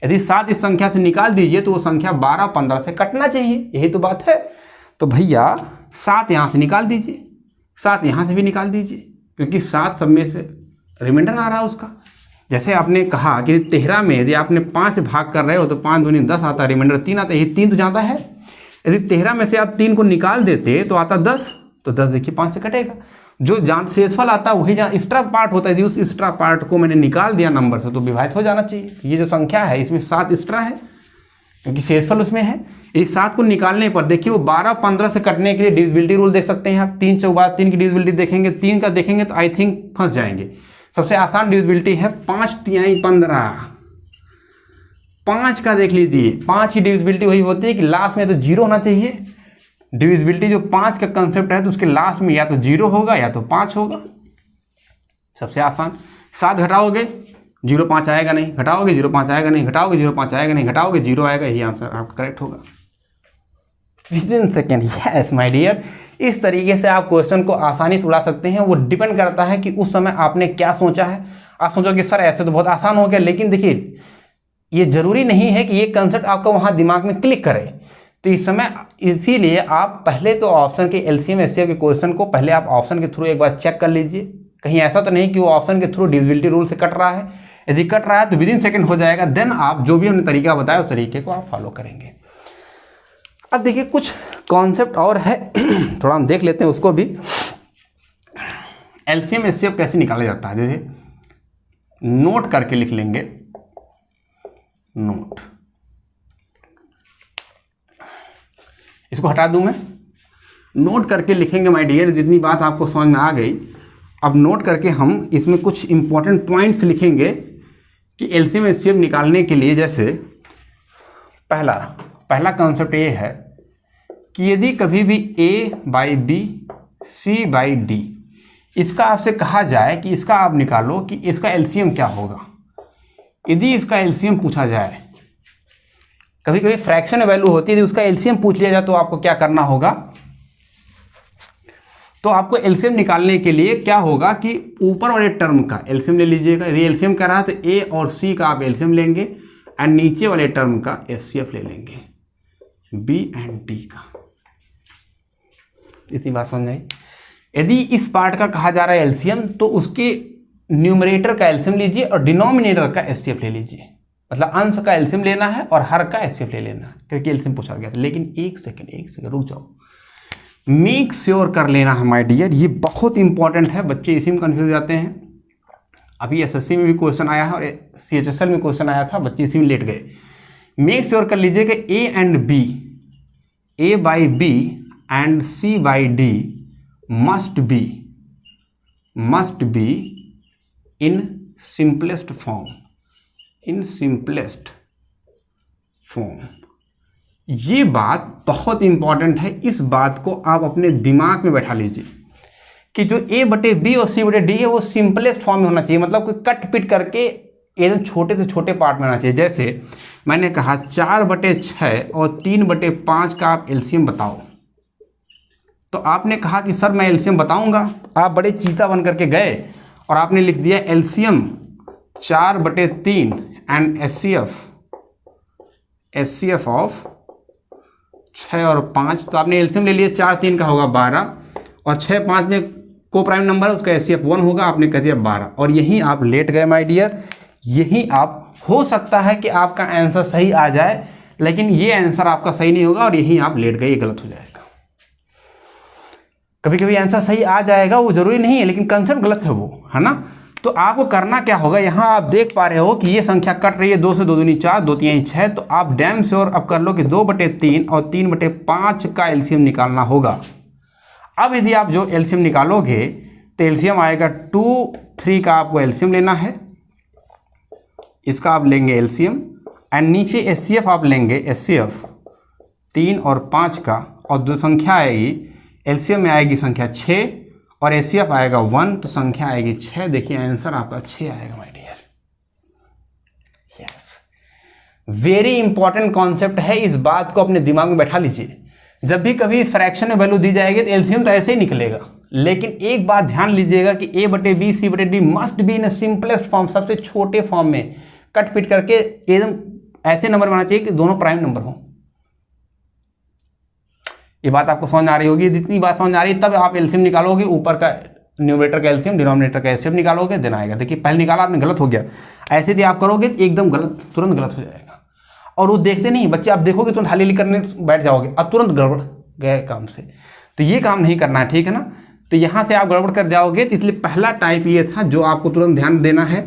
A: यदि 7 इस संख्या से निकाल दीजिए तो वो संख्या 12 15 से कटना चाहिए, यही तो बात है। तो भैया 7 यहाँ से निकाल दीजिए, 7 यहाँ से भी निकाल दीजिए, क्योंकि 7 सब में से रिमाइंडर आ रहा है उसका। जैसे आपने कहा कि 13 में यदि आपने 5 से भाग कर रहे हो तो 5 दूनी 10 आता है, रिमाइंडर 3 आता है, ये 3 तो जाता है। यदि 13 में से आप 3 को निकाल देते तो आता 10, तो 10 देखिए 5 से कटेगा। जो जहाँ शेषफल आता है वही जहाँ एक्स्ट्रा पार्ट होता है, यदि उस एक्स्ट्रा पार्ट को मैंने निकाल दिया नंबर से तो विभाजित हो जाना चाहिए। ये जो संख्या है इसमें 7 एक्स्ट्रा है क्योंकि शेषफल उसमें है। इस 7 को निकालने पर देखिए वो 12 15 से कटने के लिए डिविजिबिलिटी रूल देख सकते हैं आप। 3 चौक 12, 3 की डिविजिबिलिटी देखेंगे, 3 का देखेंगे तो आई थिंक फंस जाएंगे। सबसे आसान डिविजिबिलिटी है 5 तिहाई 15, 5 का देख लीजिए, 5 की डिविजिबिलिटी वही होती है कि लास्ट में तो 0 होना चाहिए। डिविजिबिलिटी जो 5 का कंसेप्ट है तो उसके लास्ट में या तो 0 होगा या तो 5 होगा। सबसे आसान 7 घटाओगे 0 5 आएगा नहीं, घटाओगे 0 5 आएगा नहीं, घटाओगे 0 5 आएगा नहीं, घटाओगे 0 आएगा, यही आंसर आपका करेक्ट होगा within second. Yes my dear, इस तरीके से आप क्वेश्चन को आसानी से उड़ा सकते हैं। वो डिपेंड करता है कि उस समय आपने क्या सोचा है। आप सोचो कि सर ऐसे तो बहुत आसान हो गया, लेकिन देखिए ये जरूरी नहीं है कि ये कंसेप्ट आपका वहाँ दिमाग में क्लिक करे। तो इस समय इसीलिए आप पहले तो ऑप्शन के एलसीएम एचसीएफ के क्वेश्चन को पहले आप ऑप्शन के थ्रू एक बार चेक कर लीजिए, कहीं ऐसा तो नहीं कि वो ऑप्शन के थ्रू डिविजिबिलिटी रूल से कट रहा है। यदि कट रहा है तो विदिन सेकंड हो जाएगा। देन आप जो भी हमने तरीका बताया उस तरीके को आप फॉलो करेंगे। अब देखिए कुछ कॉन्सेप्ट और है थोड़ा हम देख लेते हैं उसको भी। एलसीएम एचसीएफ कैसे निकाला जाता है, जैसे नोट करके लिख लेंगे। नोट। इसको हटा दूं मैं, नोट करके लिखेंगे माय डियर। जितनी बात आपको समझ में आ गई, अब नोट करके हम इसमें कुछ इंपॉर्टेंट पॉइंट्स लिखेंगे कि एलसीएम एचसीएफ निकालने के लिए। जैसे पहला कॉन्सेप्ट ये है कि यदि कभी भी A/B C/D इसका आपसे कहा जाए कि इसका आप निकालो कि इसका एलसीएम क्या होगा। यदि इसका एलसीएम पूछा जाए, कभी कभी फ्रैक्शन वैल्यू होती है, यदि उसका एलसीएम पूछ लिया जाए तो आपको क्या करना होगा। तो आपको एलसीएम निकालने के लिए क्या होगा कि ऊपर वाले टर्म का एलसीएम ले लीजिएगा। यदि एलसीएम कर रहा है तो ए और सी का आप एलसीएम लेंगे एंड नीचे वाले टर्म का एचसीएफ ले लेंगे, बी एंड डी का। इतनी बात समझ आई। यदि इस पार्ट का कहा जा रहा है एलसीएम तो उसके न्यूमरेटर का एलसीएम लीजिए और डिनोमिनेटर का एचसीएफ ले लीजिए। मतलब अंश का एलसीएम लेना है और हर का एचसीएफ ले लेना है, क्योंकि एलसीएम पूछा गया था। लेकिन एक सेकंड रुक जाओ, मेक श्योर कर लेना है माय डियर, ये बहुत इंपॉर्टेंट है। बच्चे इसी में कंफ्यूज जाते हैं। अभी एसएससी में भी क्वेश्चन आया है और सीएचएसएल में क्वेश्चन आया था, बच्चे इसी में लेट गए। मेक श्योर कर लीजिए कि A and B, A/B and C/D must be in simplest form. ये बात बहुत इंपॉर्टेंट है। इस बात को आप अपने दिमाग में बैठा लीजिए कि जो A/B और C/D है वो सिंपलेस्ट फॉर्म में होना चाहिए। मतलब कोई कट पिट करके एकदम छोटे से छोटे पार्ट में होना चाहिए। जैसे मैंने कहा 4/6 और 3/5 का आप एलसीएम बताओ, तो आपने कहा कि सर मैं एलसीएम बताऊंगा। आप बड़े चीता बन करके गए और आपने लिख दिया एलसीएम 4/3 एंड एचसीएफ ऑफ 6 और 5। तो आपने एलसीएम ले लिया, 4 3 का होगा 12 और 6 5 में को प्राइम नंबर है, उसका एचसीएफ 1 होगा। आपने कह दिया 12 और यहीं आप लेट गए माय डियर। यही आप, हो सकता है कि आपका आंसर सही आ जाए, लेकिन ये आंसर आपका सही नहीं होगा और यहीं आप लेट गए, ये गलत हो जाएगा। कभी कभी आंसर सही आ जाएगा, वो जरूरी नहीं है, लेकिन कंसेप्ट गलत है वो, है ना। तो आपको करना क्या होगा, यहाँ आप देख पा रहे हो कि ये संख्या कट रही है, 2 से 2 दूनी 4, 2 3 6। तो आप डैम श्योर अब कर लो कि 2/3 और 3/5 का एलसीएम निकालना होगा। अब यदि आप जो एलसीएम निकालोगे तो एलसीएम आएगा 2 3 का आपको एलसीएम लेना है, इसका आप लेंगे एलसीएम एंड नीचे एचसीएफ आप लेंगे, एचसीएफ 3 और 5 का, और जो संख्या आएगी एलसीएम में आएगी संख्या 6 और एचसीएफ आएगा 1, तो संख्या आएगी 6। देखिए आंसर आपका 6 आएगा my dear. Yes, very important concept है। इस बात को अपने दिमाग में बैठा लीजिए। जब भी कभी फ्रैक्शन में वैल्यू दी जाएगी तो एलसीएम तो ऐसे ही निकलेगा, लेकिन एक बात ध्यान लीजिएगा कि A/B C/D must be in simplest form, सबसे छोटे फॉर्म में कट पिट करके एकदम ऐसे नंबर बनाना चाहिए कि दोनों प्राइम नंबर हो। ये बात आपको समझ आ रही होगी। जितनी बात समझ आ रही है तब आप एलसीएम निकालोगे, ऊपर का न्यूमरेटर का एलसीएम, डिनोमिनेटर का एचसीएफ निकालोगे, देना आएगा। देखिए पहले निकाला आपने, गलत हो गया। ऐसे यदि आप करोगे तो एकदम गलत, तुरंत गलत हो जाएगा। और वो देखते नहीं बच्चे, आप देखोगे तुरंत हाली करने बैठ जाओगे, अब तुरंत गड़बड़ गए काम से। तो ये काम नहीं करना है, ठीक है ना। तो यहाँ से आप गड़बड़ कर जाओगे। तो इसलिए पहला टाइप ये था जो आपको तुरंत ध्यान देना है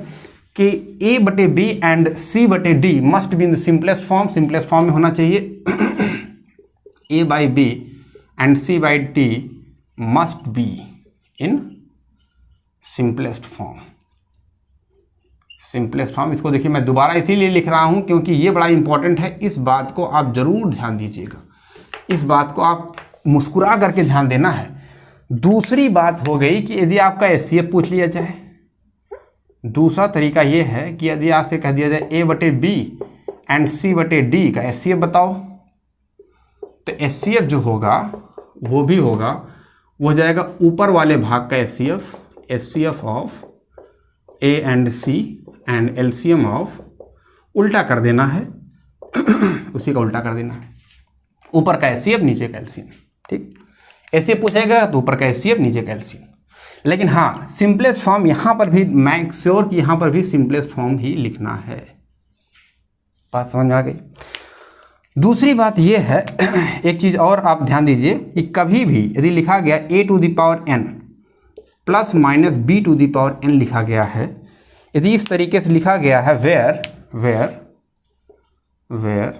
A: कि A/B and C/D must be in the simplest form. Simplest form में होना चाहिए। A/B and C/D must be in simplest form. Simplest form, इसको देखिए मैं दोबारा इसीलिए लिख रहा हूं क्योंकि ये बड़ा इंपॉर्टेंट है। इस बात को आप जरूर ध्यान दीजिएगा, इस बात को आप मुस्कुरा करके ध्यान देना है। दूसरी बात हो गई कि यदि आपका एचसीएफ पूछ लिया जाए, दूसरा तरीका ये है कि यदि आपसे कह दिया जाए A/B एंड C/D का एचसीएफ बताओ, तो एचसीएफ जो होगा वो भी होगा, वो हो जाएगा ऊपर वाले भाग का HCF of A and C and LCM of, उल्टा कर देना है उसी का उल्टा कर देना है, ऊपर का एचसीएफ नीचे का एलसीएम। ठीक, एचसीएफ पूछेगा तो ऊपर का एचसीएफ नीचे का एलसीएम। लेकिन हाँ, सिंपलेस्ट फॉर्म यहाँ पर भी मेक श्योर कि यहाँ पर भी सिंपलेस्ट फॉर्म ही लिखना है। बात समझ में आ गई। दूसरी बात यह है, एक चीज़ और आप ध्यान दीजिए कि कभी भी यदि लिखा गया A⁴ प्लस माइनस B⁴ लिखा गया है, यदि इस तरीके से लिखा गया है where where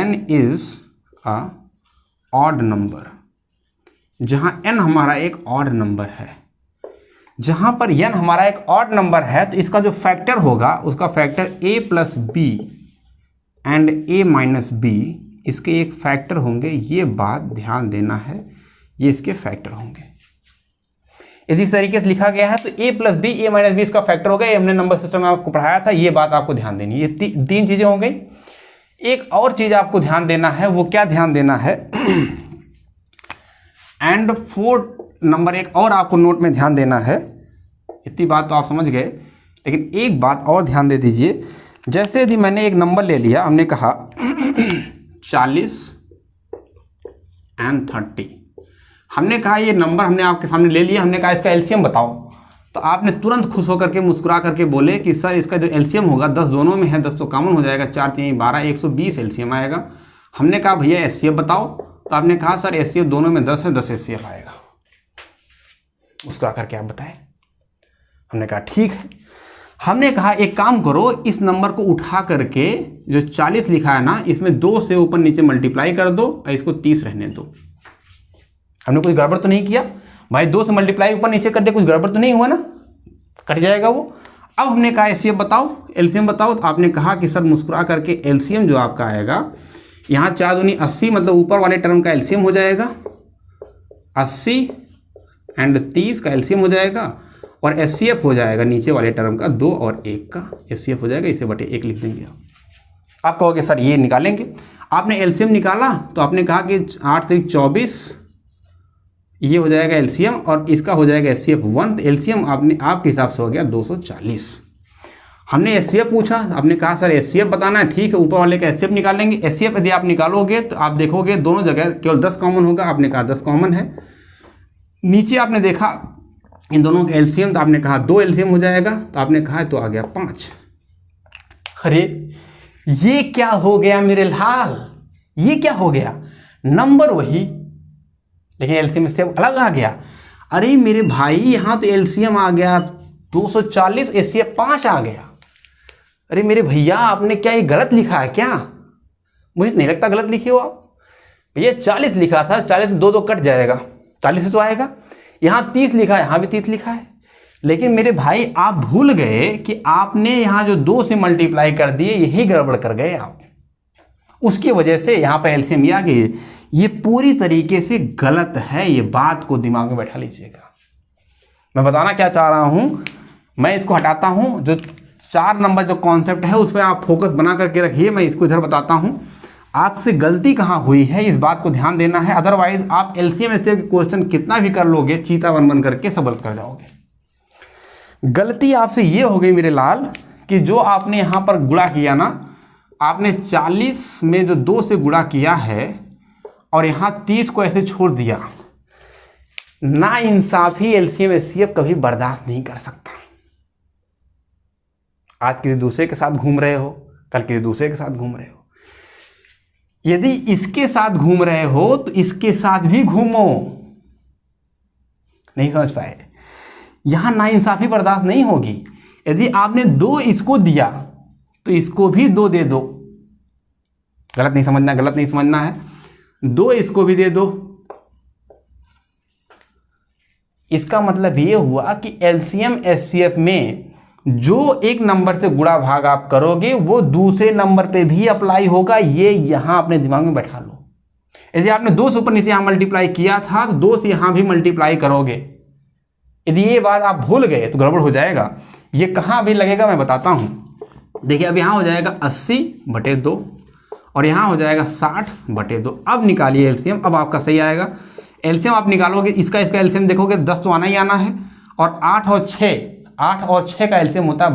A: n is a odd number, जहाँ n हमारा एक ऑड नंबर है, जहाँ पर n हमारा एक ऑड नंबर है तो इसका जो फैक्टर होगा उसका factor a plus B and a minus B, इसके एक फैक्टर होंगे, ये बात ध्यान देना है, ये इसके फैक्टर होंगे। इसी तरीके से लिखा गया है तो a plus B A minus B इसका फैक्टर होगा, ये हमने नंबर सिस्टम में आपको पढ़ाया था, ये बात आपको ध्यान देनी है। ये तीन चीज़ें हो गई। एक और चीज़ आपको ध्यान देना है, वो क्या ध्यान देना है एंड 4 नंबर एक और आपको नोट में ध्यान देना है। इतनी बात तो आप समझ गए, लेकिन एक बात और ध्यान दे दीजिए। जैसे यदि मैंने एक नंबर ले लिया, हमने कहा 40 एंड 30, हमने कहा ये नंबर हमने आपके सामने ले लिया, हमने कहा इसका एलसीएम बताओ, तो आपने तुरंत खुश होकर के मुस्कुरा करके बोले कि सर इसका जो एलसीएम होगा 10 दोनों में है, 10 तो कॉमन हो जाएगा, 4 3 12 120 एलसीएम आएगा। हमने कहा भैया एचसीएफ बताओ, तो आपने कहा सर एचसीएफ दोनों में 10 है, 10 एचसीएफ आएगा। मुस्कुरा करके आप बताएं। हमने कहा ठीक है। हमने कहा एक काम करो, इस नंबर को उठा करके जो 40 लिखा है ना, इसमें 2 से ऊपर नीचे मल्टीप्लाई कर दो और इसको 30 रहने दो। हमने कुछ गड़बड़ तो नहीं किया भाई, 2 से मल्टीप्लाई ऊपर नीचे कर दे, कुछ गड़बड़ तो नहीं हुआ ना, कट जाएगा वो। अब हमने कहा एचसीएफ बताओ, एलसीएम बताओ, तो आपने कहा कि सर मुस्कुरा करके एलसीएम जो आपका आएगा, यहाँ 4 दूनी 80, मतलब ऊपर वाले टर्म का एलसीएम हो जाएगा 80 एंड 30 का एलसीएम हो जाएगा, और एचसीएफ हो जाएगा नीचे वाले टर्म का 2 और 1 का एचसीएफ हो जाएगा, इसे बटे 1 लिख देंगे। आप कहोगे सर ये निकालेंगे, आपने एलसीएम निकाला तो आपने कहा कि 8 3 24, ये हो जाएगा एलसीएम और इसका हो जाएगा एचसीएफ 1, तो एलसीएम आपने आपके हिसाब से हो गया 240। हमने एचसीएफ पूछा, आपने कहा सर एचसीएफ बताना है, ठीक है, ऊपर वाले का एचसीएफ निकालेंगे। एचसीएफ यदि आप निकालोगे तो आप देखोगे दोनों जगह केवल 10 कॉमन होगा, आपने कहा 10 कॉमन है। नीचे आपने देखा इन दोनों का एलसीएम, तो आपने कहा 2 एलसीएम हो जाएगा, तो आपने कहा तो आ गया 5। अरे ये क्या हो गया मेरे लाल, ये क्या हो गया, नंबर वही लेकिन एलसीएम इससे अलग आ गया। अरे मेरे भाई यहाँ तो एलसीएम आ गया 240, एचसीएफ 5 आ गया। अरे मेरे भैया आपने क्या ये गलत लिखा है क्या? मुझे नहीं लगता गलत लिखे हो आप। भैया 40 लिखा था, 40 में 2 कट जाएगा, 40 से तो आएगा। यहाँ 30 लिखा है, यहाँ भी 30 लिखा है, लेकिन मेरे भाई आप भूल गए कि आपने यहाँ जो 2 से मल्टीप्लाई कर दिए, यही गड़बड़ कर गए आप। उसकी वजह से यहाँ पर एलसीएम आ गई। ये पूरी तरीके से गलत है, ये बात को दिमाग में बैठा लीजिएगा। मैं बताना क्या चाह रहा हूँ, मैं इसको हटाता हूँ, जो 4 नंबर जो कॉन्सेप्ट है उस पर आप फोकस बना करके रखिए, मैं इसको इधर बताता हूँ। आपसे गलती कहाँ हुई है इस बात को ध्यान देना है, अदरवाइज आप एलसीएम एचसीएफ के क्वेश्चन कितना भी कर लोगे, चीता बन करके सबल कर जाओगे। गलती आपसे ये हो गई मेरे लाल कि जो आपने यहाँ पर गुणा किया ना, आपने 40 में जो 2 से गुणा किया है और यहाँ 30 को ऐसे छोड़ दिया। ना इंसाफी एलसीएम एचसीएफ कभी बर्दाश्त नहीं कर सकता। आज किसी दूसरे के साथ घूम रहे हो, कल किसी दूसरे के साथ घूम रहे हो, यदि इसके साथ घूम रहे हो तो इसके साथ भी घूमो। नहीं समझ पाए, यहां नाइंसाफी बर्दाश्त नहीं होगी। यदि आपने 2 इसको दिया तो इसको भी 2 दे दो। गलत नहीं समझना, गलत नहीं समझना है, 2 इसको भी दे दो। इसका मतलब ये हुआ कि एलसीएम एचसीएफ में जो एक नंबर से गुणा भाग आप करोगे वो दूसरे नंबर पे भी अप्लाई होगा। ये यहां अपने दिमाग में बैठा लो। यदि आपने 2 से ऊपर नीचे यहां मल्टीप्लाई किया था तो 2 से यहां भी मल्टीप्लाई करोगे। यदि ये बात आप भूल गए तो गड़बड़ हो जाएगा। ये कहां भी लगेगा मैं बताता हूं। देखिए अब यहां हो जाएगा 80/2 और यहां हो जाएगा 60/2। अब निकालिए एलसीएम, अब आपका सही आएगा। एलसीएम आप निकालोगे, इसका एलसीएम देखोगे 10 तो आना ही आना है, और 8 और 6 का एलसीएम होता है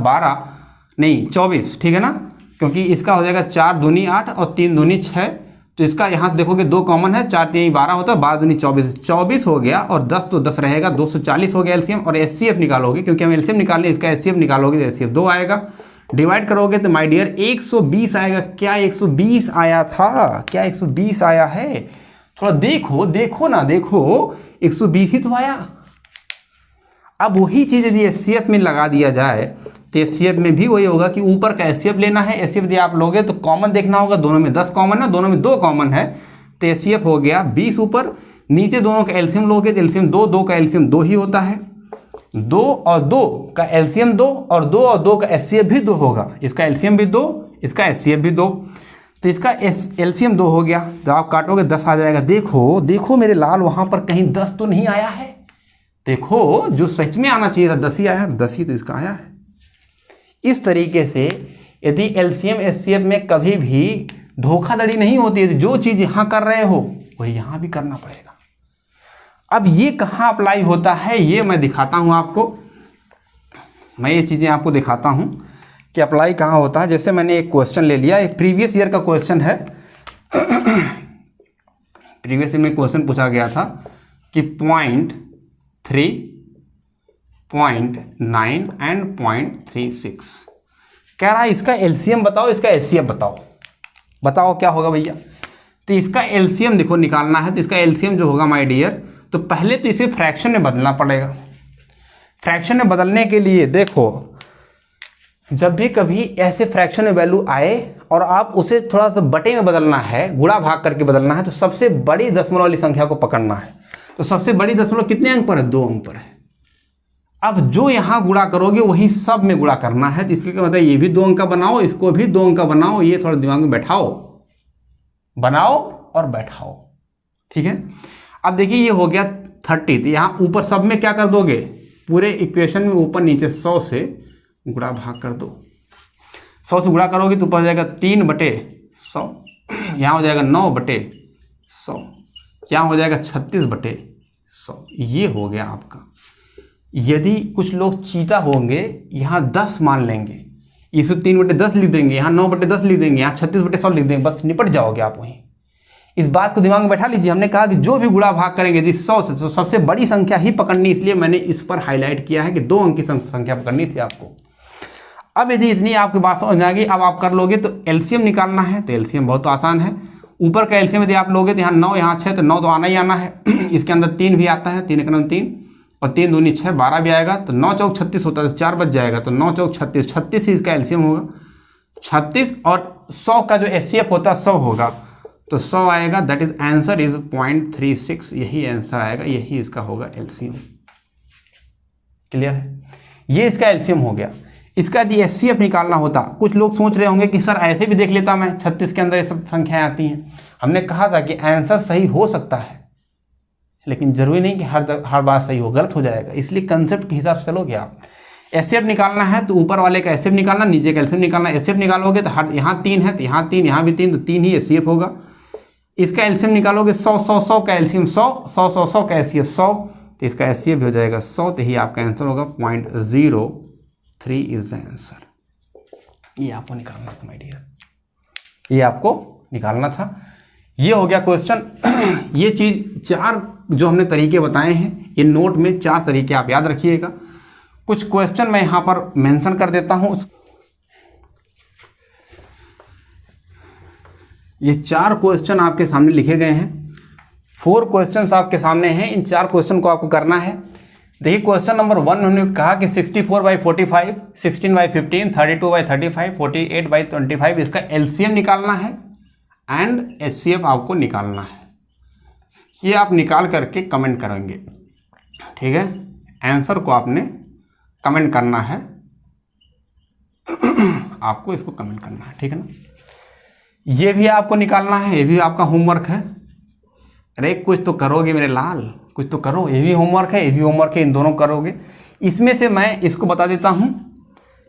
A: 24, ठीक है ना, क्योंकि इसका हो जाएगा 4 दूनी 8 और 3 दूनी 6, तो इसका यहाँ देखोगे 2 कॉमन है, 4 3 12 होता है, 12 दूनी 24 हो गया, और 10 तो 10 रहेगा, 240 हो गया एलसीएम। और एचसीएफ निकालोगे, क्योंकि हम एलसीएम निकालने, इसका एचसीएफ निकालोगे तो एचसीएफ 2 आएगा। डिवाइड करोगे तो माय डियर 120 आएगा। क्या 120 आया था? क्या 120 आया है? थोड़ा देखो ना, 120 ही तो आया। अब वही चीज़ यदि एचसीएफ में लगा दिया जाए तो HCF में भी वही होगा कि ऊपर का HCF लेना है। HCF यदि आप लोगे तो कॉमन देखना होगा, दोनों में 10 कॉमन है, दोनों में 2 कॉमन है, तो HCF हो गया 20 ऊपर। नीचे दोनों का एलसीएम लोगे तो एलसीएम 2, 2 का एलसीएम 2 ही होता है, 2 और 2 का एलसीएम 2 और 2 और 2 का HCF भी 2 होगा। इसका एलसीएम भी 2, इसका HCF भी 2, तो इसका एलसीएम 2 हो गया। तो आप काटोगे 10 आ जाएगा। देखो देखो मेरे लाल, वहाँ पर कहीं 10 तो नहीं आया है। देखो जो सच में आना चाहिए था 10 ही आया है, 10 ही तो इसका आया है। इस तरीके से यदि एलसीएम HCF में कभी भी धोखाधड़ी नहीं होती है, जो चीज़ यहाँ कर रहे हो वही यहाँ भी करना पड़ेगा। अब ये कहाँ अप्लाई होता है ये मैं दिखाता हूँ आपको। मैं ये चीज़ें आपको दिखाता हूँ कि अप्लाई कहाँ होता है। जैसे मैंने एक क्वेश्चन ले लिया, एक प्रीवियस ईयर का क्वेश्चन है। प्रीवियस ईयर में क्वेश्चन पूछा गया था कि 0.3, 0.9 एंड 0.36 कह रहा है इसका एलसीएम बताओ, इसका HCF बताओ। बताओ क्या होगा भैया। तो इसका एलसीएम देखो निकालना है, तो इसका एलसीएम जो होगा माय डियर, तो पहले तो इसे फ्रैक्शन में बदलना पड़ेगा। फ्रैक्शन में बदलने के लिए देखो, जब भी कभी ऐसे फ्रैक्शन में वैल्यू आए और आप उसे थोड़ा सा बटे में बदलना है, गुणा भाग करके बदलना है, तो सबसे बड़ी दशमलव वाली संख्या को पकड़ना है। तो सबसे बड़ी दशमलव कितने अंक पर है? 2 अंक पर है। अब जो यहाँ गुणा करोगे वही सब में गुणा करना है। तो इसके मतलब ये भी 2 अंक का बनाओ, इसको भी 2 अंक का बनाओ। ये थोड़ा दिमाग में बैठाओ, बनाओ और बैठाओ, ठीक है। अब देखिए ये हो गया 30, तो यहाँ ऊपर सब में क्या कर दोगे, पूरे इक्वेशन में ऊपर नीचे 100 से गुणा भाग कर दो। 100 से गुणा करोगे तो ऊपर हो जाएगा 3/100, यहाँ हो जाएगा 9/100, यहाँ हो जाएगा 36/100। ये हो गया आपका। यदि कुछ लोग चीता होंगे, यहाँ 10 मान लेंगे, इसे 3/10 लिख देंगे, यहाँ 9/10 लिख देंगे, यहाँ 36/100 लिख देंगे, बस निपट जाओगे आप वहीं। इस बात को दिमाग में बैठा लीजिए। हमने कहा कि जो भी गुणा भाग करेंगे यदि 100 से, तो सबसे बड़ी संख्या ही पकड़नी, इसलिए मैंने इस पर हाईलाइट किया है कि 2 अंक की संख्या पकड़नी थी आपको। अब यदि इतनी आपकी बात समझ आ गई, अब आप कर लोगे तो एलसीएम निकालना है। तो एलसीएम बहुत आसान है। ऊपर का एलसीएम यदि आप लोगे तो यहाँ 9, यहाँ 6, तो 9 तो आना ही आना है। इसके अंदर 3 भी आता है, 3 1 3 और 3 दूनी 6, 12 भी आएगा। तो 9 चौक 36 होता है, तो 4 बच जाएगा। तो 9 चौक 36, 36 ही इसका एलसीएम होगा। 36 और 100 का जो HCF होता है 100 होगा, तो 100 आएगा। That is answer is 0.36। यही आंसर आएगा, यही इसका होगा एलसीएम। क्लियर है? ये इसका एलसीएम हो गया। इसका यदि HCF निकालना होता, कुछ लोग सोच रहे होंगे कि सर ऐसे भी देख लेता मैं, 36 के अंदर ये सब संख्याएं आती हैं। हमने कहा था कि आंसर सही हो सकता है, लेकिन जरूरी नहीं कि हर बार सही हो, गलत हो जाएगा। इसलिए कंसेप्ट के हिसाब से चलोगे आप। HCF निकालना है तो ऊपर वाले का HCF निकालना, नीचे का LCM निकालना। HCF निकालोगे तो हर यहाँ 3 है, तो यहाँ 3, यहाँ भी 3, तो 3 ही HCF होगा। इसका LCM निकालोगे 100, 100, 100 का LCM 100, 100, 100, 100 का HCF 100, तो इसका HCF भी हो जाएगा 100। तो ही आपका आंसर होगा 0.03 इज द आंसर। ये आपको निकालना था माय डियर, ये आपको निकालना था। ये हो गया क्वेश्चन। ये चीज़ 4 जो हमने तरीके बताए हैं, ये नोट में 4 तरीके आप याद रखिएगा। कुछ क्वेश्चन मैं यहाँ पर मेंशन कर देता हूँ। ये 4 क्वेश्चन आपके सामने लिखे गए हैं। 4 क्वेश्चंस आपके सामने हैं। इन 4 क्वेश्चन को आपको करना है। देखिए क्वेश्चन नंबर 1 उन्होंने कहा कि 64/45, 16/15, 32/35, 48/25 इसका LCM निकालना है एंड HCF आपको निकालना है। ये आप निकाल करके कमेंट करेंगे, ठीक है। आंसर को आपने कमेंट करना है, आपको इसको कमेंट करना है, ठीक है ना। ये भी आपको निकालना है, ये भी आपका होमवर्क है। अरे कुछ तो करोगे मेरे लाल, कुछ तो करो। ये भी होमवर्क है, ये भी होमवर्क है, इन दोनों करोगे। इसमें से मैं इसको बता देता हूँ,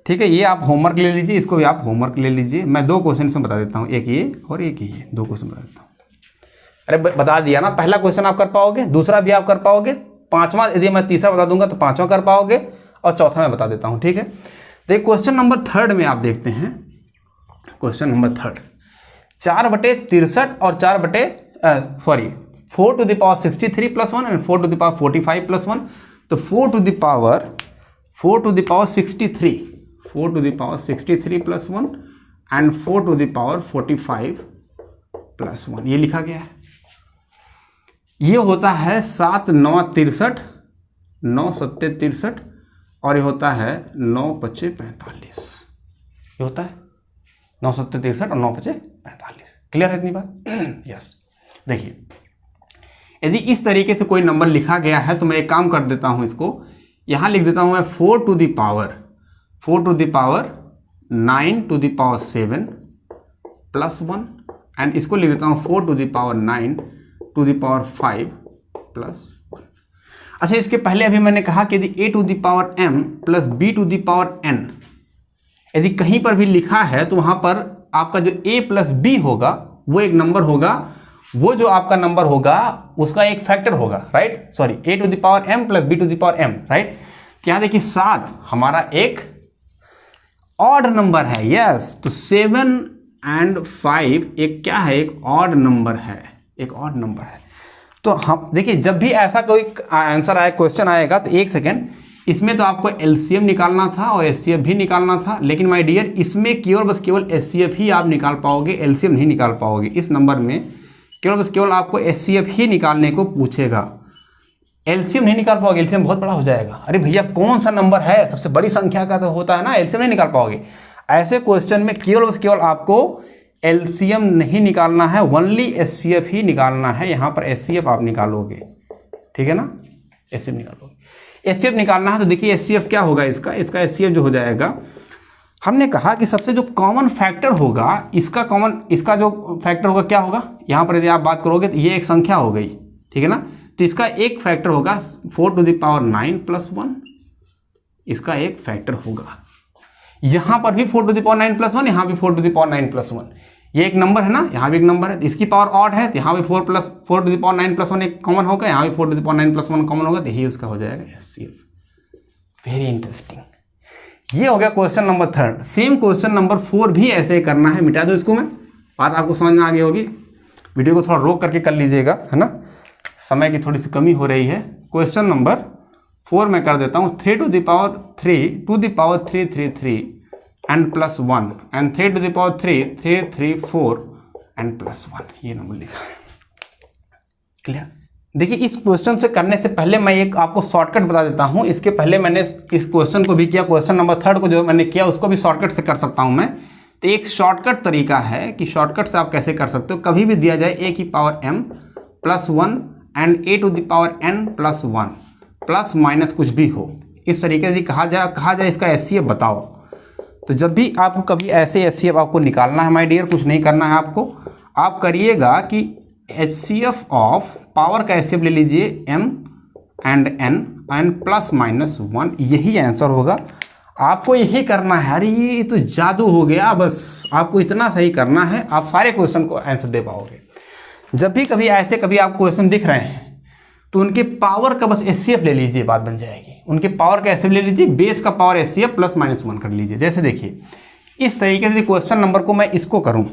A: ठीक है। ये आप होमवर्क ले लीजिए, इसको भी आप होमवर्क ले लीजिए। मैं 2 क्वेश्चन इसमें बता देता हूँ, एक ये और एक ये, 2 क्वेश्चन बता देता हूँ। अरे बता दिया ना, पहला क्वेश्चन आप कर पाओगे, दूसरा भी आप कर पाओगे, 5वां यदि मैं तीसरा बता दूंगा तो 5वां कर पाओगे, और चौथा मैं बता देता हूँ, ठीक है। तो क्वेश्चन नंबर 3 में आप देखते हैं। क्वेश्चन नंबर 3, 4/63 और 4 to the power 63 + 1 and 4 to the power 45 + 1। तो 4 to the power 63, 4 to the power 63 + 1 and 4 to the power 45 + 1 ये लिखा गया है। ये होता है 7 9 63, 9 7 63 और ये होता है 9 पच्चे 45, ये होता है 9 सत्ते 63 और 9 पच्चे 45। क्लियर है इतनी बात? यस। देखिए यदि इस तरीके से कोई नंबर लिखा गया है तो मैं एक काम कर देता हूं, इसको यहां लिख देता हूं मैं 4 to the power 9 to the power 7 plus 1 and इसको लिख देता हूं 4 to the power 9 to the power 5 plus 1। अच्छा, इसके पहले अभी मैंने कहा कि यदि a to the power m plus b to the power n यदि कहीं पर भी लिखा है तो वहां पर आपका जो a प्लस b होगा वो एक नंबर होगा, वो जो आपका नंबर होगा उसका एक फैक्टर होगा, right. Sorry, a to the power m plus b to the power m, right. क्या देखिए 7 हमारा एक ऑड नंबर है, यस। तो 7 एंड 5 एक क्या है, एक ऑड नंबर है, एक ऑड नंबर है। तो हम देखिए जब भी ऐसा कोई आंसर आए, क्वेश्चन आएगा तो एक सेकेंड, इसमें तो आपको एलसीएम निकालना था और एचसीएफ भी निकालना था, लेकिन माय डियर इसमें केवल एचसीएफ ही आप निकाल पाओगे, एलसीएम नहीं निकाल पाओगे। इस नंबर में केवल आपको एचसीएफ ही निकालने को पूछेगा, एलसीएम नहीं निकाल पाओगे, एलसीएम बहुत बड़ा हो जाएगा। अरे भैया कौन सा नंबर है, सबसे बड़ी संख्या का तो होता है ना, एलसीएम नहीं निकाल पाओगे। ऐसे क्वेश्चन में केवल आपको एलसीएम नहीं निकालना है, ओनली एचसीएफ ही निकालना है। यहाँ पर एचसीएफ आप निकालोगे, ठीक है ना, एचसीएफ निकालोगे। एचसीएफ निकालना है तो देखिए एचसीएफ क्या होगा, इसका एचसीएफ जो हो जाएगा, हमने कहा कि सबसे जो कॉमन फैक्टर होगा इसका जो फैक्टर होगा क्या होगा, यहाँ पर यदि आप बात करोगे तो ये एक संख्या हो गई, ठीक है ना। तो इसका एक फैक्टर होगा 4 टू द पावर 9 प्लस 1, इसका एक फैक्टर होगा। यहाँ पर भी 4 टू द पावर 9 प्लस 1, यहाँ भी 4 टू द पावर 9 प्लस 1, ये एक नंबर है ना, यहाँ भी एक नंबर है। इसकी पावर ऑड है तो यहाँ भी 4 टू द पावर 9 प्लस 1 एक कॉमन होगा, यहाँ भी 4 to the power 9 plus 1 common होगा, तो यही उसका हो जाएगा एचसीएफ। Very interesting. ये हो गया question number 3। Same question number 4 भी ऐसे ही करना है। मिटा दो इसको, मैं बात आपको समझ में आ गई होगी। वीडियो को थोड़ा रोक करके कर लीजिएगा, है ना, समय की थोड़ी सी कमी हो रही है। क्वेश्चन नंबर 4 में कर देता हूँ 3 to the power 3 to the power 333 and plus 1 and 3 to the power 334 and plus 1, ये नंबर लिखा है। क्लियर? देखिए इस क्वेश्चन से करने से पहले मैं एक आपको शॉर्टकट बता देता हूँ। इसके पहले मैंने इस क्वेश्चन को भी किया, क्वेश्चन नंबर 3 को जो मैंने किया उसको भी शॉर्टकट से कर सकता हूँ मैं। तो एक शॉर्टकट तरीका है कि शॉर्टकट से आप कैसे कर सकते हो, कभी भी दिया जाए a की power m plus 1 and a to the power n plus 1 plus minus कुछ भी हो, इस तरीके से कहा जाए इसका एचसीएफ बताओ। तो जब भी आपको कभी ऐसे एचसीएफ आपको निकालना है माय डियर, कुछ नहीं करना है आपको, आप करिएगा कि एचसीएफ ऑफ पावर का एचसीएफ ले लीजिए m and n and plus minus 1, यही आंसर होगा। आपको यही करना है। अरे ये तो जादू हो गया, बस आपको इतना सही करना है, आप सारे क्वेश्चन को आंसर दे पाओगे। जब भी कभी ऐसे कभी आप क्वेश्चन दिख रहे हैं तो उनके पावर का बस एचसीएफ ले लीजिए, बात बन जाएगी। उनके पावर का एचसीएफ ले लीजिए, बेस का पावर एचसीएफ प्लस माइनस 1 कर लीजिए। जैसे देखिए इस तरीके से क्वेश्चन नंबर को मैं इसको करूं,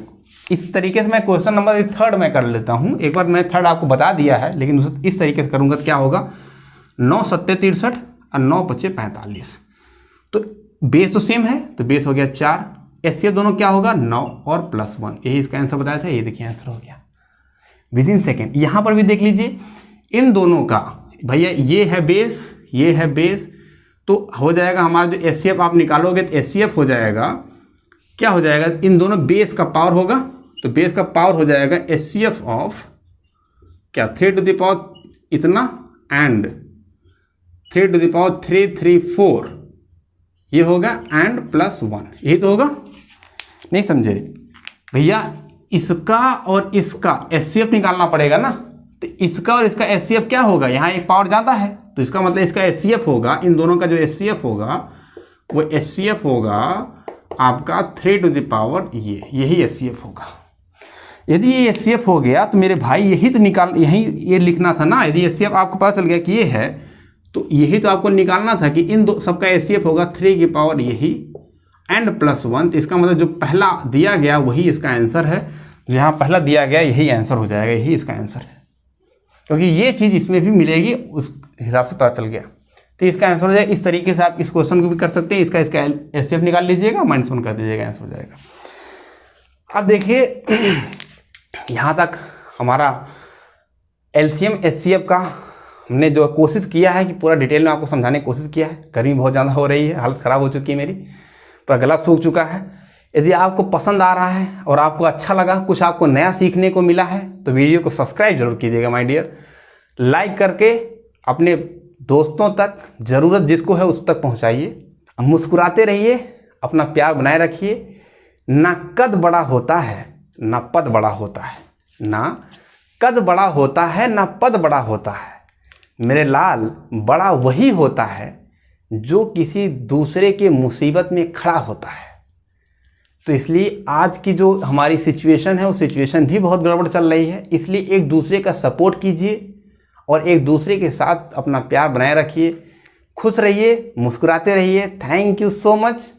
A: इस तरीके से मैं क्वेश्चन नंबर 3 में कर लेता हूं। एक बार मैं 3 आपको बता दिया है, लेकिन इस तरीके से करूंगा तो क्या होगा, 9 सत्ते 63 और 9 पच्चे 45। तो बेस तो सेम है, तो बेस हो गया 4, एचसीएफ दोनों क्या होगा 9 और प्लस 1, यही इसका आंसर बताया था। ये देखिए आंसर हो गया विद इन सेकेंड। यहाँ पर भी देख लीजिए इन दोनों का, भैया ये है बेस, ये है बेस, तो हो जाएगा हमारा जो एचसीएफ आप निकालोगे तो एचसीएफ हो जाएगा, क्या हो जाएगा, इन दोनों बेस का पावर होगा, तो बेस का पावर हो जाएगा एचसीएफ ऑफ क्या 3 टू द पावर इतना एंड 3 टू द पावर 334, ये होगा एंड प्लस 1, यही तो होगा। नहीं समझे भैया, इसका और इसका एचसीएफ निकालना पड़ेगा ना, तो इसका और इसका एचसीएफ क्या होगा, यहाँ एक पावर जाता है तो इसका मतलब इसका एचसीएफ होगा, इन दोनों का जो एचसीएफ होगा वो एचसीएफ होगा आपका 3 टू द पावर यही एचसीएफ होगा। यदि ये एचसीएफ हो गया तो मेरे भाई यही तो ये लिखना था ना। यदि एचसीएफ आपको पता चल गया कि ये है तो यही तो आपको निकालना था कि इन दो सबका एचसीएफ होगा 3 की पावर यही एंड प्लस 1। तो इसका मतलब जो पहला दिया गया वही इसका आंसर है, जहाँ पहला दिया गया यही आंसर हो जाएगा, यही इसका आंसर है, क्योंकि ये चीज़ इसमें भी मिलेगी, उस हिसाब से पता चल गया। तो इसका आंसर हो जाएगा। इस तरीके से आप इस क्वेश्चन को भी कर सकते हैं, इसका एचसीएफ निकाल लीजिएगा, -1 कर दीजिएगा, आंसर हो जाएगा। अब देखिए यहाँ तक हमारा एलसीएम एचसीएफ का हमने जो कोशिश किया है कि पूरा डिटेल में आपको समझाने की कोशिश किया है। गर्मी बहुत ज़्यादा हो रही है, हालत ख़राब हो चुकी है मेरी, पूरा गला सूख चुका है। यदि आपको पसंद आ रहा है और आपको अच्छा लगा, कुछ आपको नया सीखने को मिला है, तो वीडियो को सब्सक्राइब जरूर कीजिएगा माय डियर। लाइक करके अपने दोस्तों तक, ज़रूरत जिसको है उस तक पहुँचाइए। मुस्कुराते रहिए, अपना प्यार बनाए रखिए। ना कद बड़ा होता है ना पद बड़ा होता है, ना कद बड़ा होता है ना पद बड़ा होता है, मेरे लाल बड़ा वही होता है जो किसी दूसरे के मुसीबत में खड़ा होता है। तो इसलिए आज की जो हमारी सिचुएशन है, वो सिचुएशन भी बहुत गड़बड़ चल रही है। इसलिए एक दूसरे का सपोर्ट कीजिए और एक दूसरे के साथ अपना प्यार बनाए रखिए। खुश रहिए, मुस्कुराते रहिए। Thank you so much.